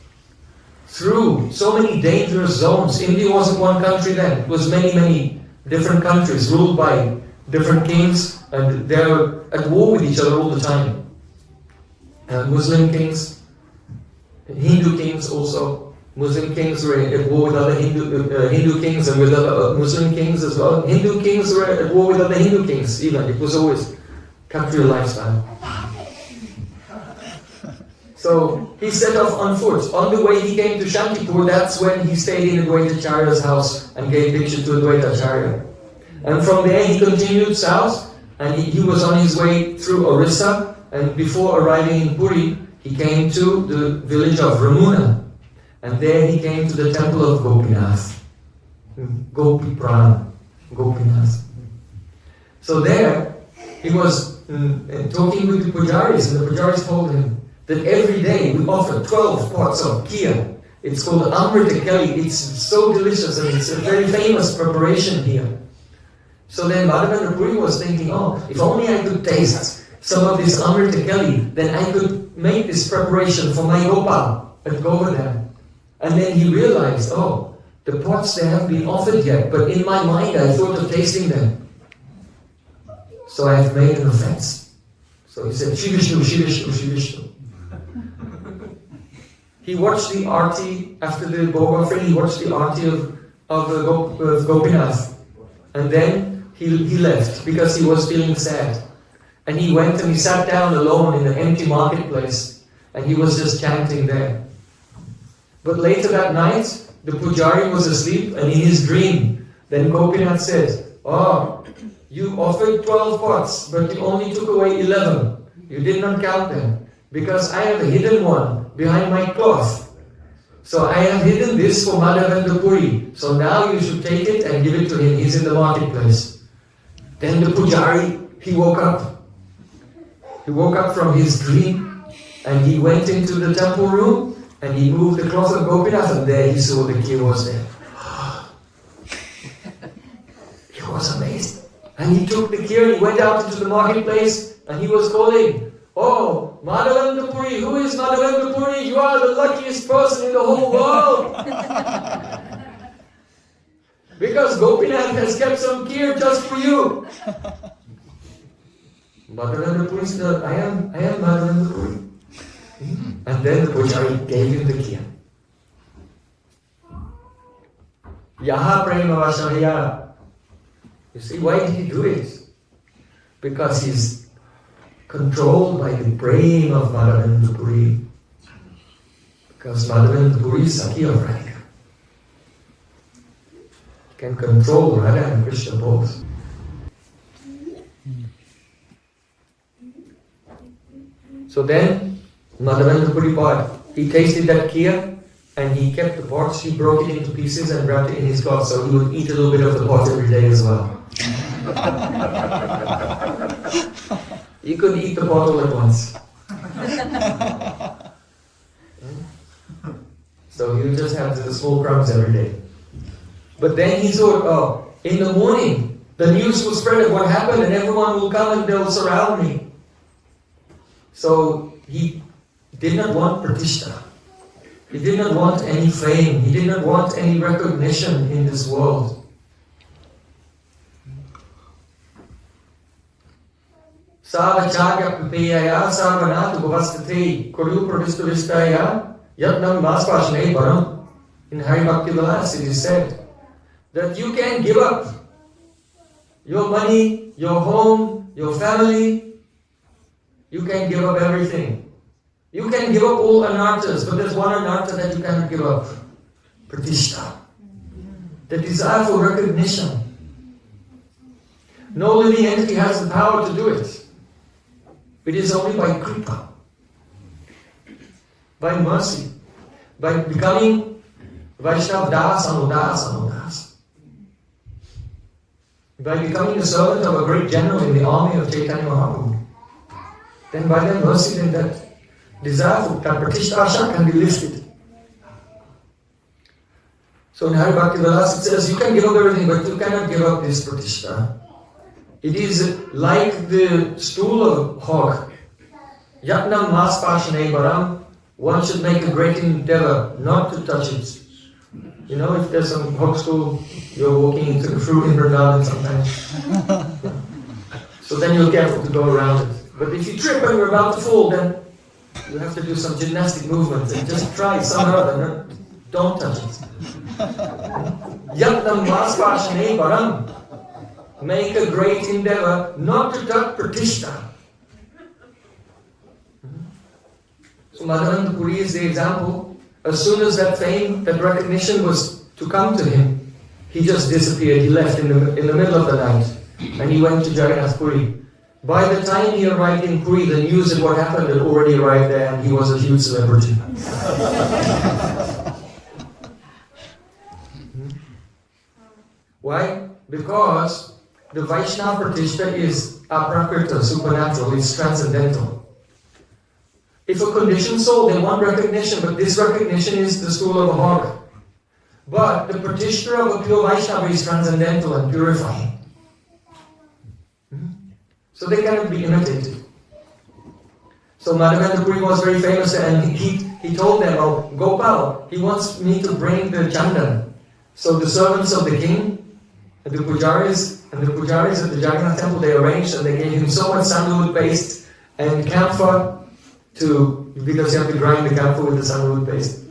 through so many dangerous zones. India wasn't one country then. It was many, many different countries ruled by different kings, and they were at war with each other all the time. Muslim kings, Hindu kings also. Muslim kings were at war with other Hindu kings and with other Muslim kings as well. Hindu kings were at war with other Hindu kings even. It was always country lifestyle. So he set off on foot. On the way he came to Shantipur. That's when he stayed in Advaitacharya's house and gave diksha to Advaitacharya. And from there he continued south, and he was on his way through Orissa, and before arriving in Puri, he came to the village of Ramuna. And there he came to the temple of Gopinath. Gopi Prana, Gopinath. So there, he was talking with the pujaris, and the pujaris told him that every day we offer 12 pots of kheer. It's called Amrita Keli. It's so delicious, and it's a very famous preparation here. So then Madhavendra Puri was thinking, oh, if only I could taste some of this Amrita Keli, then I could make this preparation for my Gopal at Govardhan. And then he realized, oh, the pots, they haven't been offered yet, but in my mind I thought of tasting them. So I have made an offense. So he said, Shivishnu, Shivishnu, Shivishnu. He watched the arti, after the Bhog offering, he watched the arti of Gopinath. And then he left because he was feeling sad. And he went and he sat down alone in an empty marketplace, and he was just chanting there. But later that night, the pujari was asleep, and in his dream, Then Gopinath says, "Oh, you offered 12 pots, but you only took away 11. You did not count them, because I have a hidden one behind my cloth. So I have hidden this for Madhavendra Puri. So now you should take it and give it to him. He's in the marketplace." Then the pujari, he woke up. He woke up from his dream and he went into the temple room and he moved the cloth of Gopinath, and there he saw the key was there. He was amazed. And he took the key and he went out into the marketplace and he was calling, "Oh, Madhavendra Puri, who is Madhavendra Puri? You are the luckiest person in the whole world." Because Gopinath has kept some key just for you. Madhavendra Puri said, I am Madhavendra Puri. And then the pujari gave him the key. Yaha Prem Avashahya. You see, why did he do it? Because he's controlled by the brain of Madhavendra Puri. Because Madhavendra Puri is Sakhi of Radhika. He can control Radha and Krishna both. So then, Madhavendra Puripad, he tasted that kheer and he kept the pots, he broke it into pieces and wrapped it in his cloth, so he would eat a little bit of the pot every day as well. He couldn't eat the pot all at once. So he would just have the small crumbs every day. But then he thought, oh, in the morning, the news will spread of what happened and everyone will come and they'll surround me. So he did not want pratishtha. He did not want any fame. He did not want any recognition in this world. Savachagya pipeyaya sarvanatu bhavastate kuru pradistuvistaya yatnam maspashne param. In Hari Bhakti Vilas it is said that you can give up your money, your home, your family. You can give up everything. You can give up all anarthas, but there's one anartha that you cannot give up. Pratishtha. The desire for recognition. No living entity has the power to do it. It is only by kripa, by mercy, by becoming Vaishnav das anudas anudas, by becoming a servant of a great general in the army of Chaitanya Mahaprabhu. Then by their mercy, then that desire for pratishtha can be lifted. So in Hari Bhakti Vilas it says, you can give up everything, but you cannot give up this pratishtha. It is like the stool of a hog. Yatnam maspashane baram. One should make a great endeavor not to touch it. You know, if there's some hog stool, you're walking into the fruit in Vrindavan sometimes. So then you're careful to go around it. But if you trip and you're about to fall, then you have to do some gymnastic movements and just try some or other. Don't touch it. Yatnam maspashane baram. Make a great endeavor not to touch pratishtha. So Madhavendra Puri is the example. As soon as that fame, that recognition was to come to him, he just disappeared. He left in the middle of the night and he went to Jagannath Puri. By the time he arrived in Puri, the news of what happened had already arrived there and he was a huge celebrity. Why? Because the Vaishnava pratishtha is aprakrita, supernatural, it's transcendental. If a conditioned soul, they want recognition, but this recognition is the stool of a hog. But the pratishtha of a pure Vaishnava is transcendental and purifying. So they cannot be imitated. So Madhavendra Puri was very famous and he told them, oh, Gopal, he wants me to bring the chandan. So the servants of the king, and the pujaris at the Jagannath temple, they arranged and they gave him so much sandalwood paste and camphor because you have to grind the camphor with the sandalwood paste.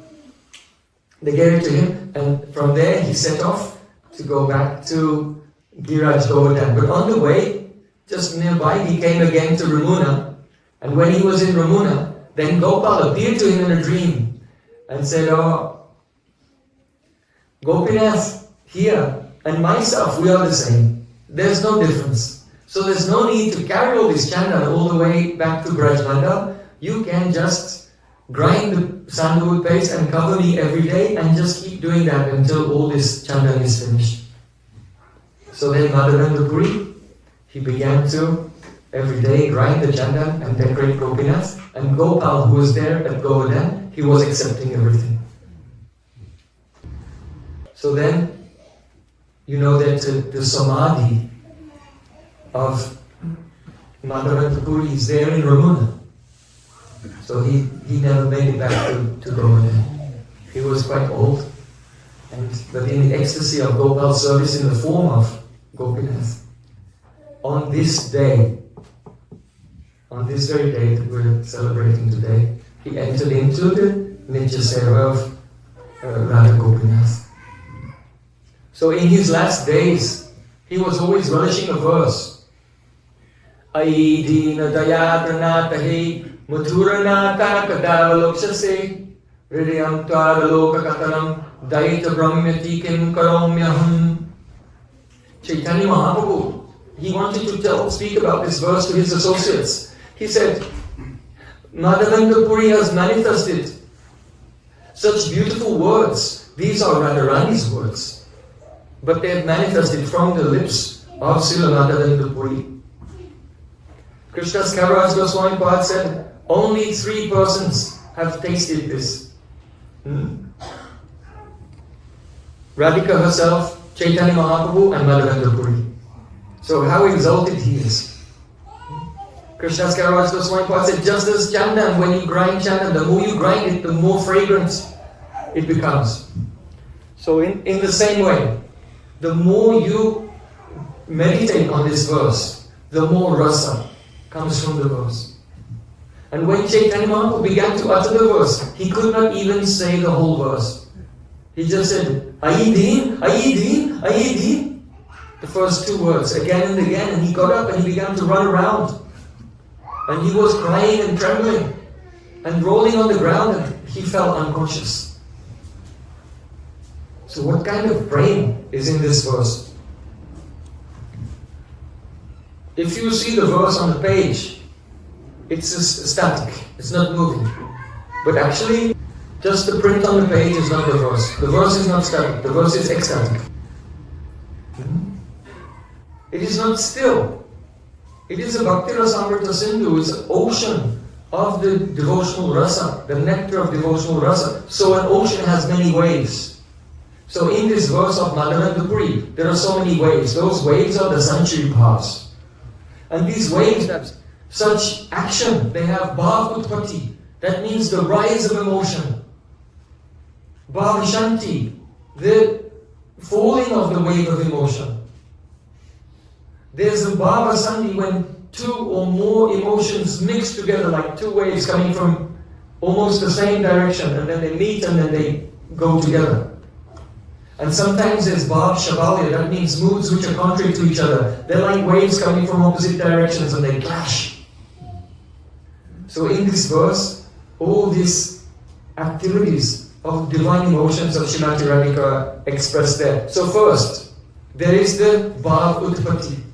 They gave it to him and from there he set off to go back to Giraj Govardhan. But on the way, just nearby, he came again to Ramuna. And when he was in Ramuna, then Gopal appeared to him in a dream and said, oh, Gopinath, here. and myself, we are the same. There's no difference. So there's no need to carry all this chandan all the way back to Brajmanda. You can just grind the sandalwood paste and cover me every day and just keep doing that until all this chandan is finished. So then Madhavendra Puri, he began to every day grind the chandan and decorate Gopinath, and Gopal, who was there at Govardhan, he was accepting everything. So then, you know that the samadhi of Madhavendra Puri is there in Ramuna. So he never made it back to Govardhan. He was quite old, but in the ecstasy of Gopal's service in the form of Gopinath, on this day, on this very day that we're celebrating today, he entered into the Nitya Seva of Radha Gopinath. So in his last days, he was always relishing a verse. Ai dina dayadranata he madhuranata kadavalokshase hridayam tvaraloka kataram daita brahmyati kim karomyaham. Chaitanya Mahaprabhu, he wanted to speak about this verse to his associates. He said, Madhavendra Puri has manifested such beautiful words. These are Radharani's words, but they have manifested from the lips of Srila Madhavendra Puri. Krishna's Kaviraj Goswami Pad said, only 3 persons have tasted this. Radhika herself, Chaitanya Mahaprabhu and Madhavendra Puri. So how exalted he is. Krishna's Kaviraj Goswami Pad said, just as chandan, when you grind chandan, the more you grind it, the more fragrant it becomes. So in the same way, the more you meditate on this verse, the more rasa comes from the verse. And when Chaitanya Mahaprabhu began to utter the verse, he could not even say the whole verse. He just said, Ayidin, Ayidin, Ayidin. The first 2 words, again and again, and he got up and he began to run around. And he was crying and trembling and rolling on the ground, and he fell unconscious. So what kind of brain is in this verse? If you see the verse on the page, it's static, it's not moving. But actually, just the print on the page is not the verse. The verse is not static, the verse is ecstatic. It is not still. It is a Bhakti Rasamrita Sindhu, it's an ocean of the devotional rasa, the nectar of devotional rasa. So an ocean has many waves. So in this verse of Madhavendra Puri, there are so many waves. Those waves are the Sanchari Bhavs. And these waves have such action. They have Bhav Utpatti, that means the rise of emotion. Bhav Shanti, the falling of the wave of emotion. There's a Bhava Sandhi when 2 or more emotions mix together like 2 waves coming from almost the same direction, and then they meet and then they go together. And sometimes there's Bhav Shabalya, that means moods which are contrary to each other. They're like waves coming from opposite directions and they clash. So in this verse, all these activities of divine emotions of Srimati Radhika expressed there. So first, there is the Bhav Utpatti.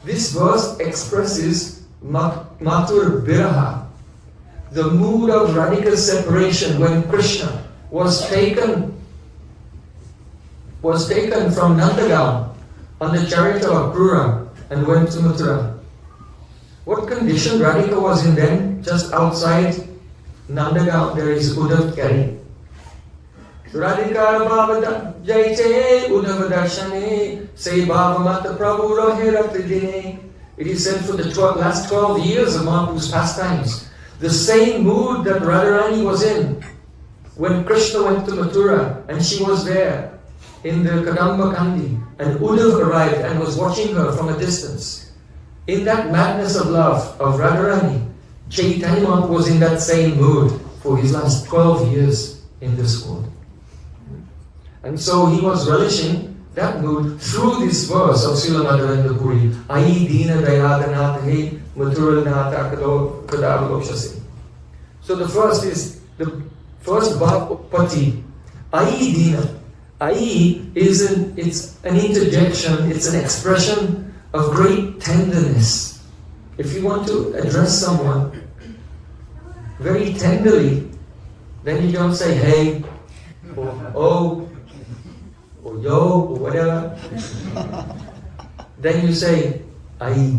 This verse expresses Mathur Biraha, the mood of Radhika's separation when Krishna was taken from Nandagaon on the chariot of Akrura and went to Mathura. What condition Radhika was in then? Just outside Nandagaon there is Uddhav Kari. Radhika Bhava Jaite Uddhava Darshane Say Bhava Mata Prabhu Rohera Pridine. It is said for the last 12 years of Mahaprabhu's pastimes, the same mood that Radharani was in when Krishna went to Mathura and she was there in the Kadamba Kandi, and Uddhav arrived and was watching her from a distance. In that madness of love of Radharani, Chaitanya Mahaprabhu was in that same mood for his last 12 years in this world. And so he was relishing that mood through this verse of Srila Madhavendra Puri. Ai dina dayadanata he mathuranata kadavalokshase. So the first is, the first Bhav Pati. Ai dina. Ai it's an interjection, it's an expression of great tenderness. If you want to address someone very tenderly, then you don't say hey, or oh, or yo, or whatever. Then you say ai.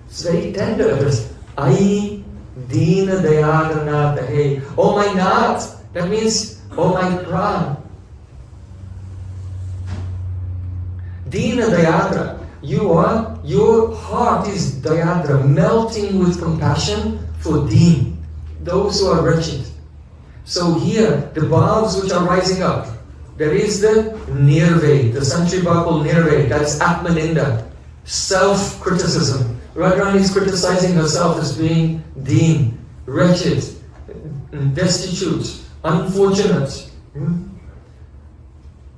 It's very tender. Ai Dina Dayadana Hey. Oh my Nath. That means, oh my Pran. Dina Dayadra. Your heart is Dayadra, melting with compassion for Deen, those who are wretched. So here, the bhavs which are rising up, there is the Nirved, the Sanchibha called Nirved, that is Atmaninda, self-criticism. Radharani is criticizing herself as being Deen, wretched, destitute, unfortunate.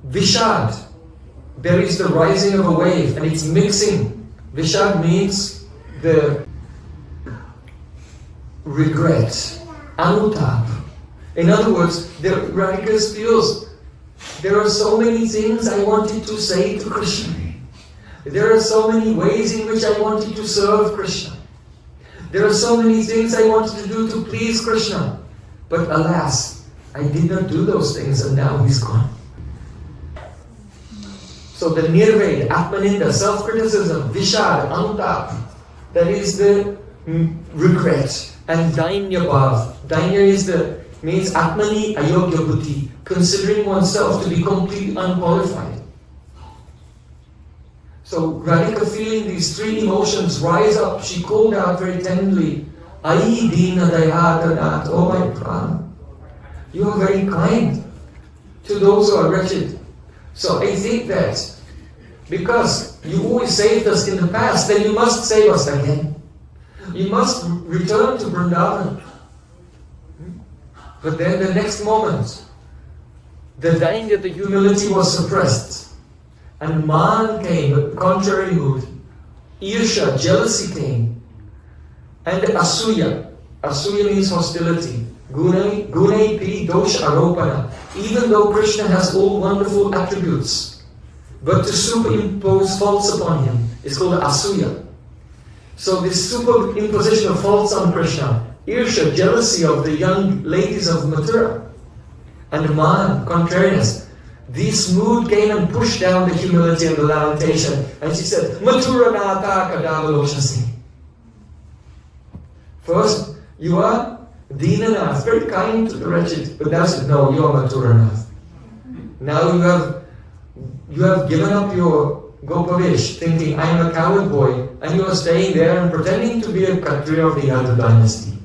Vishad, there is the rising of a wave and it's mixing. Vishad means the regret, anutap. In other words, the Radhika feels, there are so many things I wanted to say to Krishna. There are so many ways in which I wanted to serve Krishna. There are so many things I wanted to do to please Krishna. But alas, I did not do those things and now he's gone. So the Nirved, Atmaninda, self-criticism, Vishad, Anutap, that is the regret. And Dainya Bhav. Dainya means Atmani Ayogya Buddhi, considering oneself to be completely unqualified. So Radhika, feeling these three emotions rise up, she called out very tenderly, Ai Dina Dayadanat, oh my Pran, you are very kind to those who are wretched. So I think that because you always saved us in the past, then you must save us again. You must return to Vrindavan. But then the next moment, the Dainya, the humility was suppressed. And Man came, a contrary mood. Irsha, jealousy came. And Asuya. Asuya means hostility. Gunai pi dosha aropana. Even though Krishna has all wonderful attributes, but to superimpose faults upon him is called Asuya. So this superimposition of faults on Krishna, Irsha, jealousy of the young ladies of Mathura, and Man, contrariness. This mood came and pushed down the humility and the lamentation. And she said, Mathura nata kadavalochasi. First, you are Dinanath, very kind to the wretched. But now she said, no, you are Mathuranath. Now you have given up your Gopavish, thinking, I am a coward boy, and you are staying there and pretending to be a Kshatriya of the Yadu dynasty.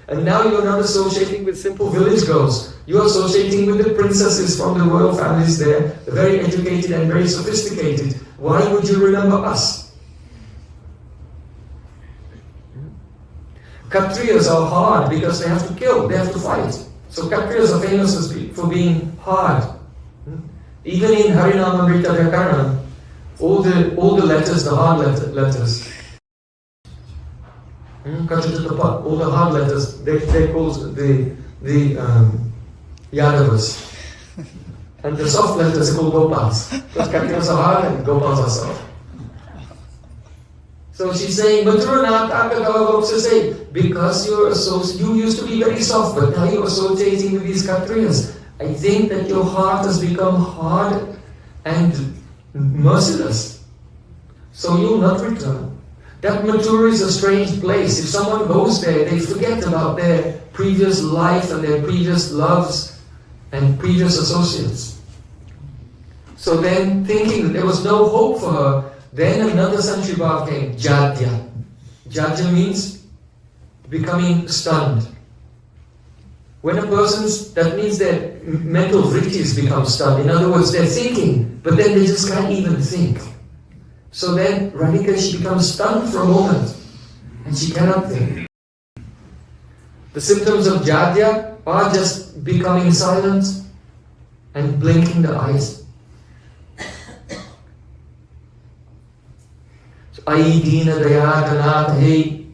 And now you are not associating with simple village girls. You are associating with the princesses from the royal families there, very educated and very sophisticated. Why would you remember us? Kshatriyas are hard because they have to kill, they have to fight. So Kshatriyas are famous for being hard. Even in Harinamamrita Vyakaranam, all the letters, the hard letters, all the hard letters, they call the Yadavas. And the soft letters are called Gopals. Because Kshatriyas are hard and Gopals are soft. So she's saying, because you used to be very soft, but now you're associating with these Kshatriyas. I think that your heart has become hard and merciless. So you'll not return. That Mathura is a strange place. If someone goes there, they forget about their previous life and their previous loves and previous associates. So then, thinking that there was no hope for her, then another Sanchibhav came, Jadya. Jadya means becoming stunned. When a person's, that means their mental vrittis become stunned. In other words, they're thinking, but then they just can't even think. So then Radhika, she becomes stunned for a moment, and she cannot think. The symptoms of Jadya are just becoming silent and blinking the eyes. Ai dina dayadanat hey,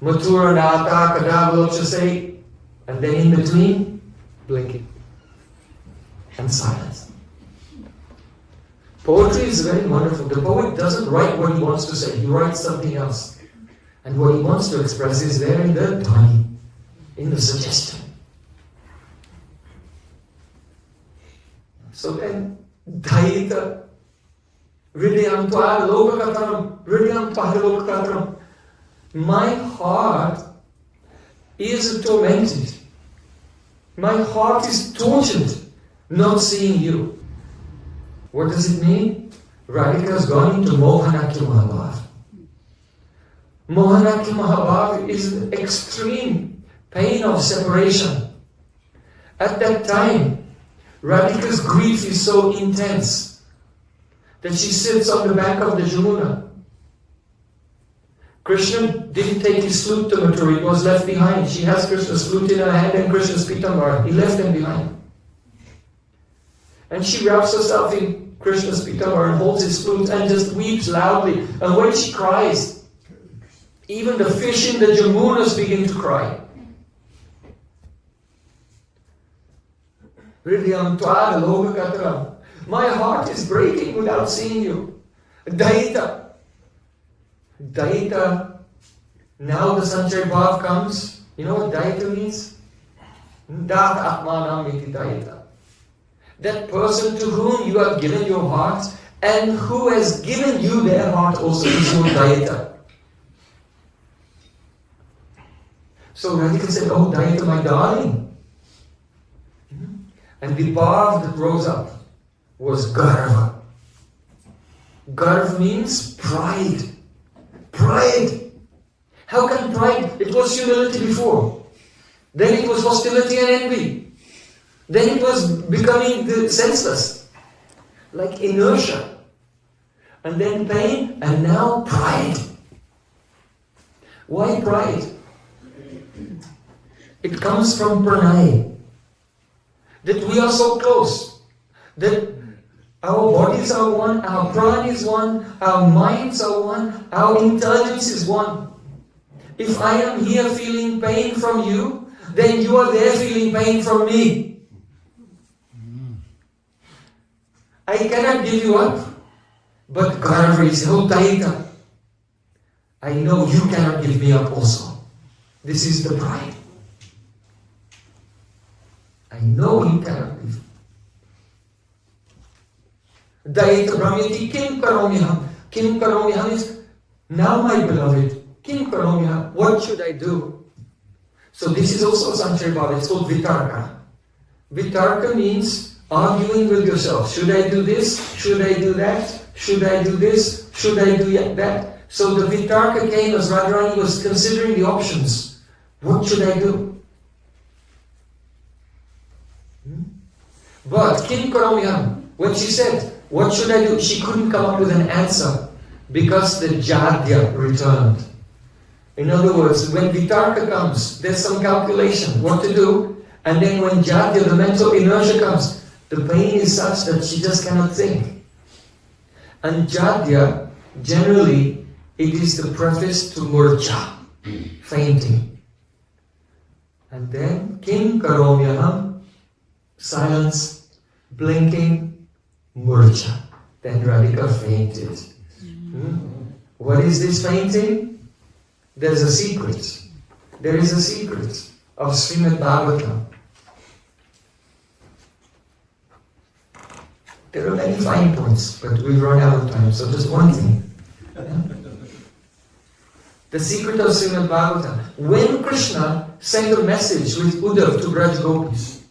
Mathura nata kadavalochase, and then in between, blinking. and silence. Poetry is very wonderful. The poet doesn't write what he wants to say, he writes something else. And what he wants to express is there in the dhvani, in the suggestion. So then, Dhaita, Hridayam tva lokakataram, Hridayam tva lokakataram. My heart is tormented. My heart is tortured not seeing you. What does it mean? Radhika has gone into Mohanakya Mahabhav. Mohanakya Mahabhav is an extreme pain of separation. At that time, Radhika's grief is so intense that she sits on the bank of the Jamuna. Krishna didn't take his flute to Mathura, it was left behind. She has Krishna's flute in her hand and Krishna's pitambar. He left them behind. And she wraps herself in Krishna's pitambar and holds his flute and just weeps loudly. And when she cries, even the fish in the Jamunas begin to cry. My heart is breaking without seeing you. Daita. Daita. Now the Sanchaya Bhav comes. You know what Daita means? Dat Atmanam iti Daita. That person to whom you have given your heart and who has given you their heart also is your Daita. So Radhika said, oh Daita, my darling. And the bhav that rose up was Garva. Garv means pride. Pride. How can pride? It was humility before. Then it was hostility and envy. Then it was becoming senseless. Like inertia. And then pain, and now pride. Why pride? It comes from pranay. That we are so close. That our bodies are one, our prana is one, our minds are one, our intelligence is one. If I am here feeling pain from you, then you are there feeling pain from me. I cannot give you up. But Garva is Daita. I know you cannot give me up also. This is the pride. I know you cannot leave. Daita Brahmyati Kim Karomyaham. Kim Karomyaham is, now my beloved, Kim Karomyaham, what should I do? So this is also Sanchaya Bhava, it's called Vitarka. Vitarka means arguing with yourself. Should I do this? Should I do that? Should I do this? Should I do that? So the Vitarka came as Radharani was considering the options. What should I do? But Kim Karomyaham, when she said, what should I do? She couldn't come up with an answer because the Jadya returned. In other words, when Vitarka comes, there's some calculation, what to do. And then when Jadya, the mental inertia comes, the pain is such that she just cannot think. And Jadya, generally, it is the preface to Murcha, fainting. And then Kim Karomyaham, silence, blinking, Murcha. Then Radhika fainted. What is this fainting? There's a secret. There is a secret of Srimad Bhagavatam. There are many fine points, but we've run out of time, so just one thing. The secret of Srimad Bhagavatam. When Krishna sent a message with Uddhav to Braj Gopis,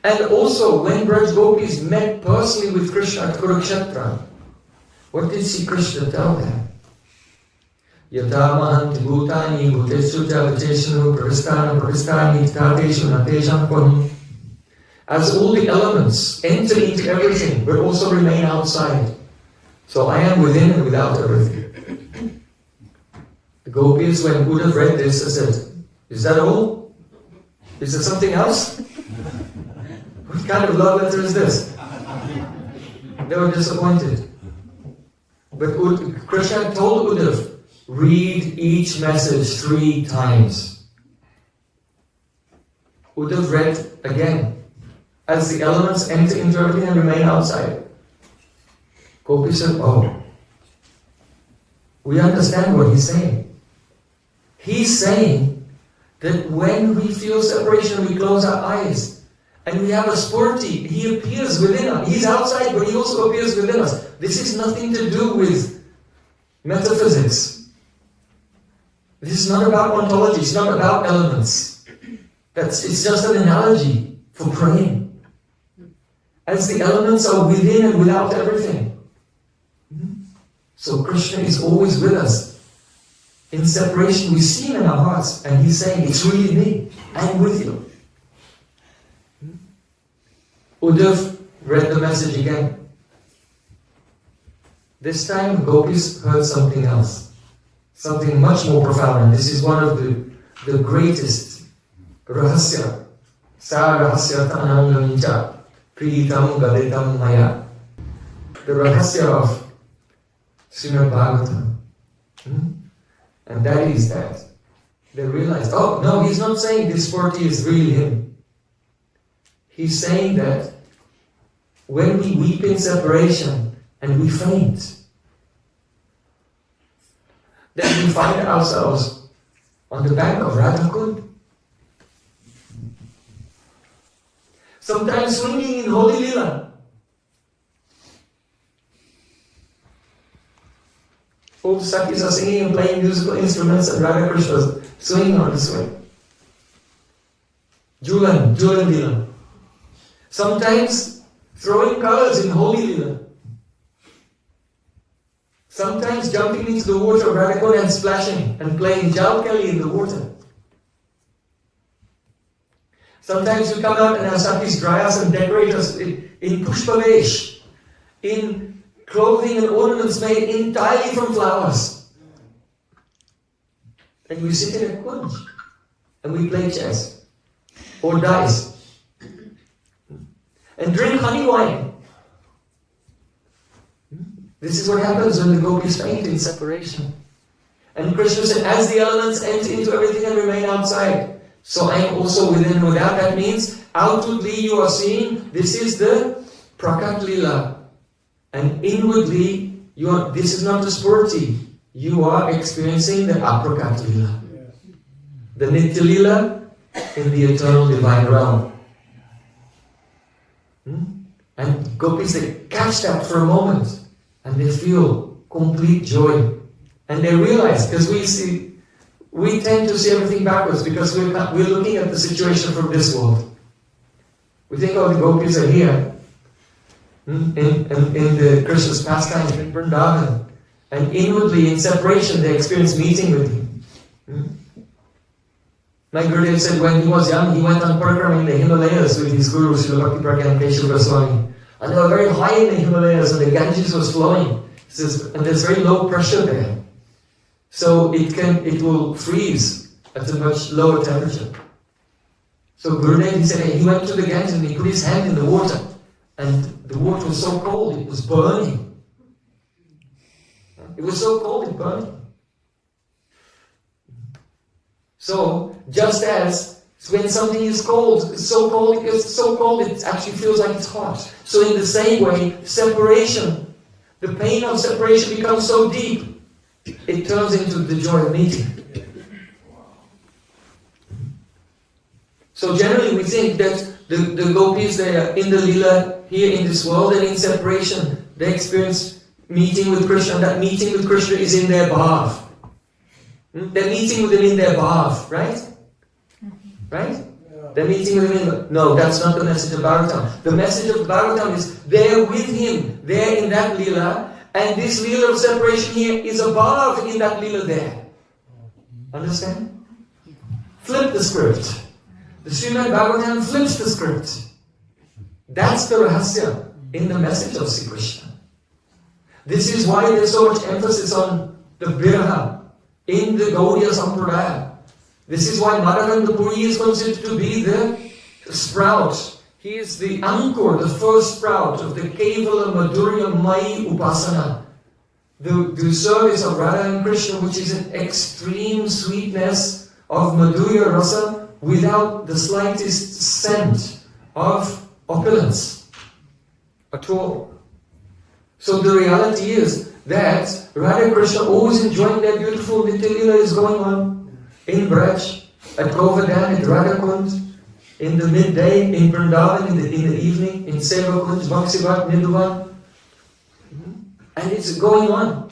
and also when Braj Gopis met personally with Krishna at Kurukshetra, what did Sri Krishna tell them? Yata mahanti bhutani bhuteshu javacheshanu pravistana pravistani tateshu natesham kvaham. As all the elements enter into everything, but also remain outside. So I am within and without everything. The Gopis, when Uddhav read this, said, is that all? Is there something else? What kind of love letter is this? They were disappointed. But Krishna told Uddhav, read each message 3 times. Uddhav read again. as the elements enter into everything and remain outside. Gopi said, oh, we understand what he's saying. He's saying that when we feel separation, we close our eyes and we have a spurti, he appears within us. He's outside, but he also appears within us. This is nothing to do with metaphysics. This is not about ontology, it's not about elements. It's just an analogy for praying. As the elements are within and without everything. So Krishna is always with us. In separation, we see him in our hearts, and he's saying, it's really me, I'm with you. Uddhav read the message again. This time, gopis heard something else. Something much more profound, and this is one of the greatest rahasya. Sa rahasya tanangamcha pritam gaditam maya. The rahasya of Srimad Bhagavatam. And that is that they realized, oh no, he's not saying this party is really him. He's saying that when we weep in separation and we faint, then we find ourselves on the bank of Radha Kund. Sometimes swinging in holy lila. All the Sakis are singing and playing musical instruments, and Radha Krishna is swinging on the swing. Julan lila. Sometimes throwing colors in holy lila. Sometimes jumping into the water of Radha Kund and splashing and playing Jal Kelly in the water. Sometimes you come out and our Sakis dry us and decorate us in pushpavesh, in clothing and ornaments made entirely from flowers. And we sit in a kunj and we play chess or dice and drink honey wine. This is what happens when the gopis faint in separation. And Krishna said, as the elements enter into everything and remain outside, so I am also within and without. That means outwardly you are seeing this is the Prakat Lila. And inwardly, this is not the spurti. You are experiencing the Aprakat Lila. The Nitya Lila in the eternal divine realm. And gopis, they catch that for a moment. And they feel complete joy. And they realize, because we tend to see everything backwards because we're looking at the situation from this world. We think, oh, the gopis are here. In the Krishna's pastime in Vrindavan, and inwardly in separation they experience meeting with him. My Gurudev said when he was young he went on parkrama in the Himalayas with his guru Srila Bhakti Pragyan Keshav Goswami, and they were very high in the Himalayas and the Ganges was flowing. He says, and there's very low pressure there, so it will freeze at a much lower temperature. So Gurudev, he said, he went to the Ganges and he put his hand in the water. And the water was so cold, it was burning. It was so cold, it burned. So, just as when something is cold, it's so cold, it actually feels like it's hot. So in the same way, separation, the pain of separation becomes so deep, it turns into the joy of meeting. So generally we think that the gopis, they are in the lila here in this world, and in separation they experience meeting with Krishna, and that meeting with Krishna is in their bhav. They're meeting with him in their bhav, right? Right? They're meeting with him no, that's not the message of Bhagavatam. The message of Bhagavatam is they're with him, they're in that lila, and this lila of separation here is a bhav in that lila there. Understand? Flip the script. The Srimad Bhagavatam flips the script. That's the rahasya in the message of Sri Krishna. This is why there's so much emphasis on the viraha in the Gaudiya Sampradaya. This is why Madhavendra Puri is considered to be the sprout. He is the anchor, the first sprout of the Kevala Madhurya Mai Upasana. The service of Radha and Krishna, which is an extreme sweetness of Madhurya Rasa without the slightest scent of opulence at all. So the reality is that Radha and Krishna always enjoying their beautiful Nitya Leela is going on in Braj, at Govardhan, at Radhakund, in the midday, in Vrindavan, in the evening, in Sevakund, Bhaksivat, Nidhuvan. And it's going on.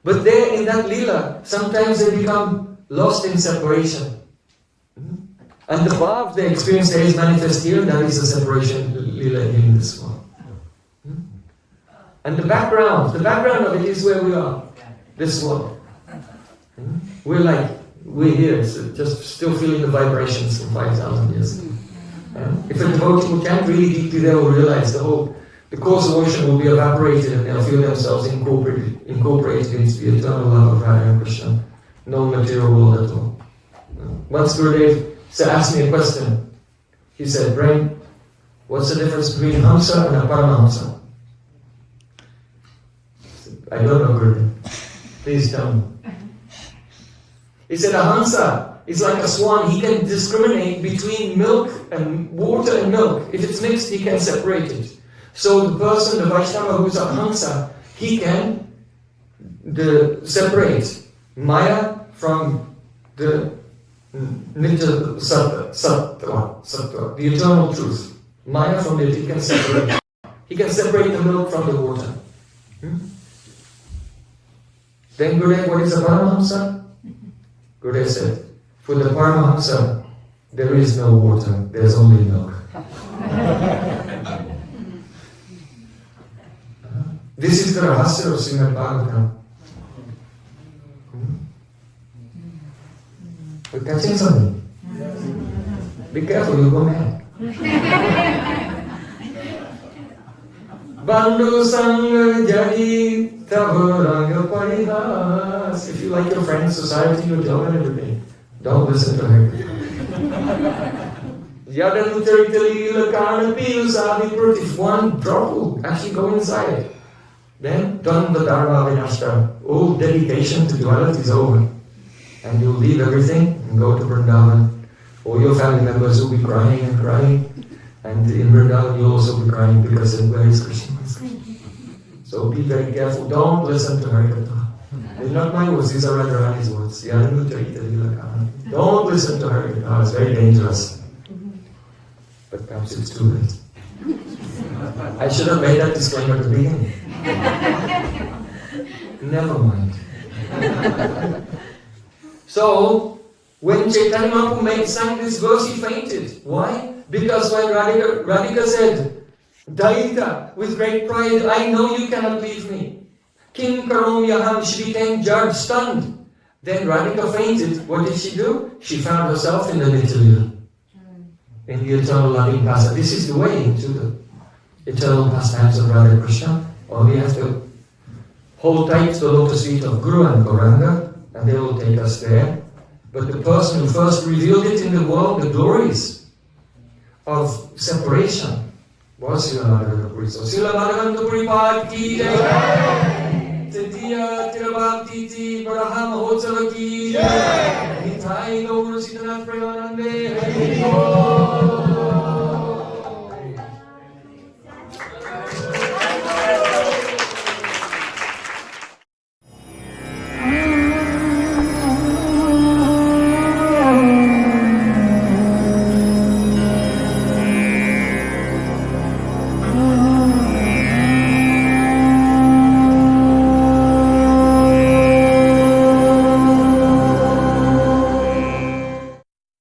But there in that Leela, sometimes they become lost in separation. And the bhav they experience there is manifest here, that is the separation Leela in this one. And the background of it is where we are, this world. We're here, so just still feeling the vibrations from 5,000 years ago. If a devotee who can't really deeply there will realize the course of ocean will be evaporated and they'll feel themselves incorporated into the eternal love of Radha and Krishna. No material world at all. Once Gurudev asked me a question. He said, Prem, what's the difference between Hamsa and a Paramahamsa? I don't know, Gurudev. Please tell me. He said, a Hamsa is like a swan. He can discriminate between milk and water and milk. If it's mixed, he can separate it. So the person, the Vaishnava who's a Hamsa, he can separate Maya from the Nitya Sattva, the eternal truth. Maya from it, he can separate. He can separate the milk from the water. Then Gurudev, what is a Paramahamsa? Gurudev said, for the Paramahamsa, there is no water, there's only milk. This is the rahasya of Srimad Bhagavatam. We're catching something. Be careful, you'll go mad. Bandhu Sangha Jadi Tavaranga Parihas. If you like your friend's society, you tell them everything. Don't listen to her. Yadanutarita Kana Piyusavi Prut. If one drop will actually go inside, then done the Dharma Vinashta. All dedication to duality is over. And you'll leave everything and go to Vrindavan. All your family members will be crying and crying. And in Vrindavan you'll also be crying because where is Krishna? So be very careful. Don't listen to Harikatha. They're not my words, these are Radharani's words. Don't listen to Harikatha, it's very dangerous. But perhaps it's too late. I should have made that disclaimer at the beginning. Never mind. So, when Chaitanya Mahaprabhu sang this verse, he fainted. Why? Because when Radhika said, Daita, with great pride, I know you cannot leave me. Kim Karom Yaham, she became judged, stunned. Then Radhika fainted. What did she do? She found herself in the Nitya Leela, in the eternal loving pastime. This is the way into the eternal pastimes of Radha Krishna. Or we have to hold tight to the lotus feet of Guru and Gauranga, and they will take us there. But the person who first revealed it in the world, the glories of separation, was Srila Madhavendra. So Srila Madhavendra Puripad ki jai, Titiya Tirabhakti Baraha Mahotsava ki jai, Nithai Gaur Sitanath Prayanande Hari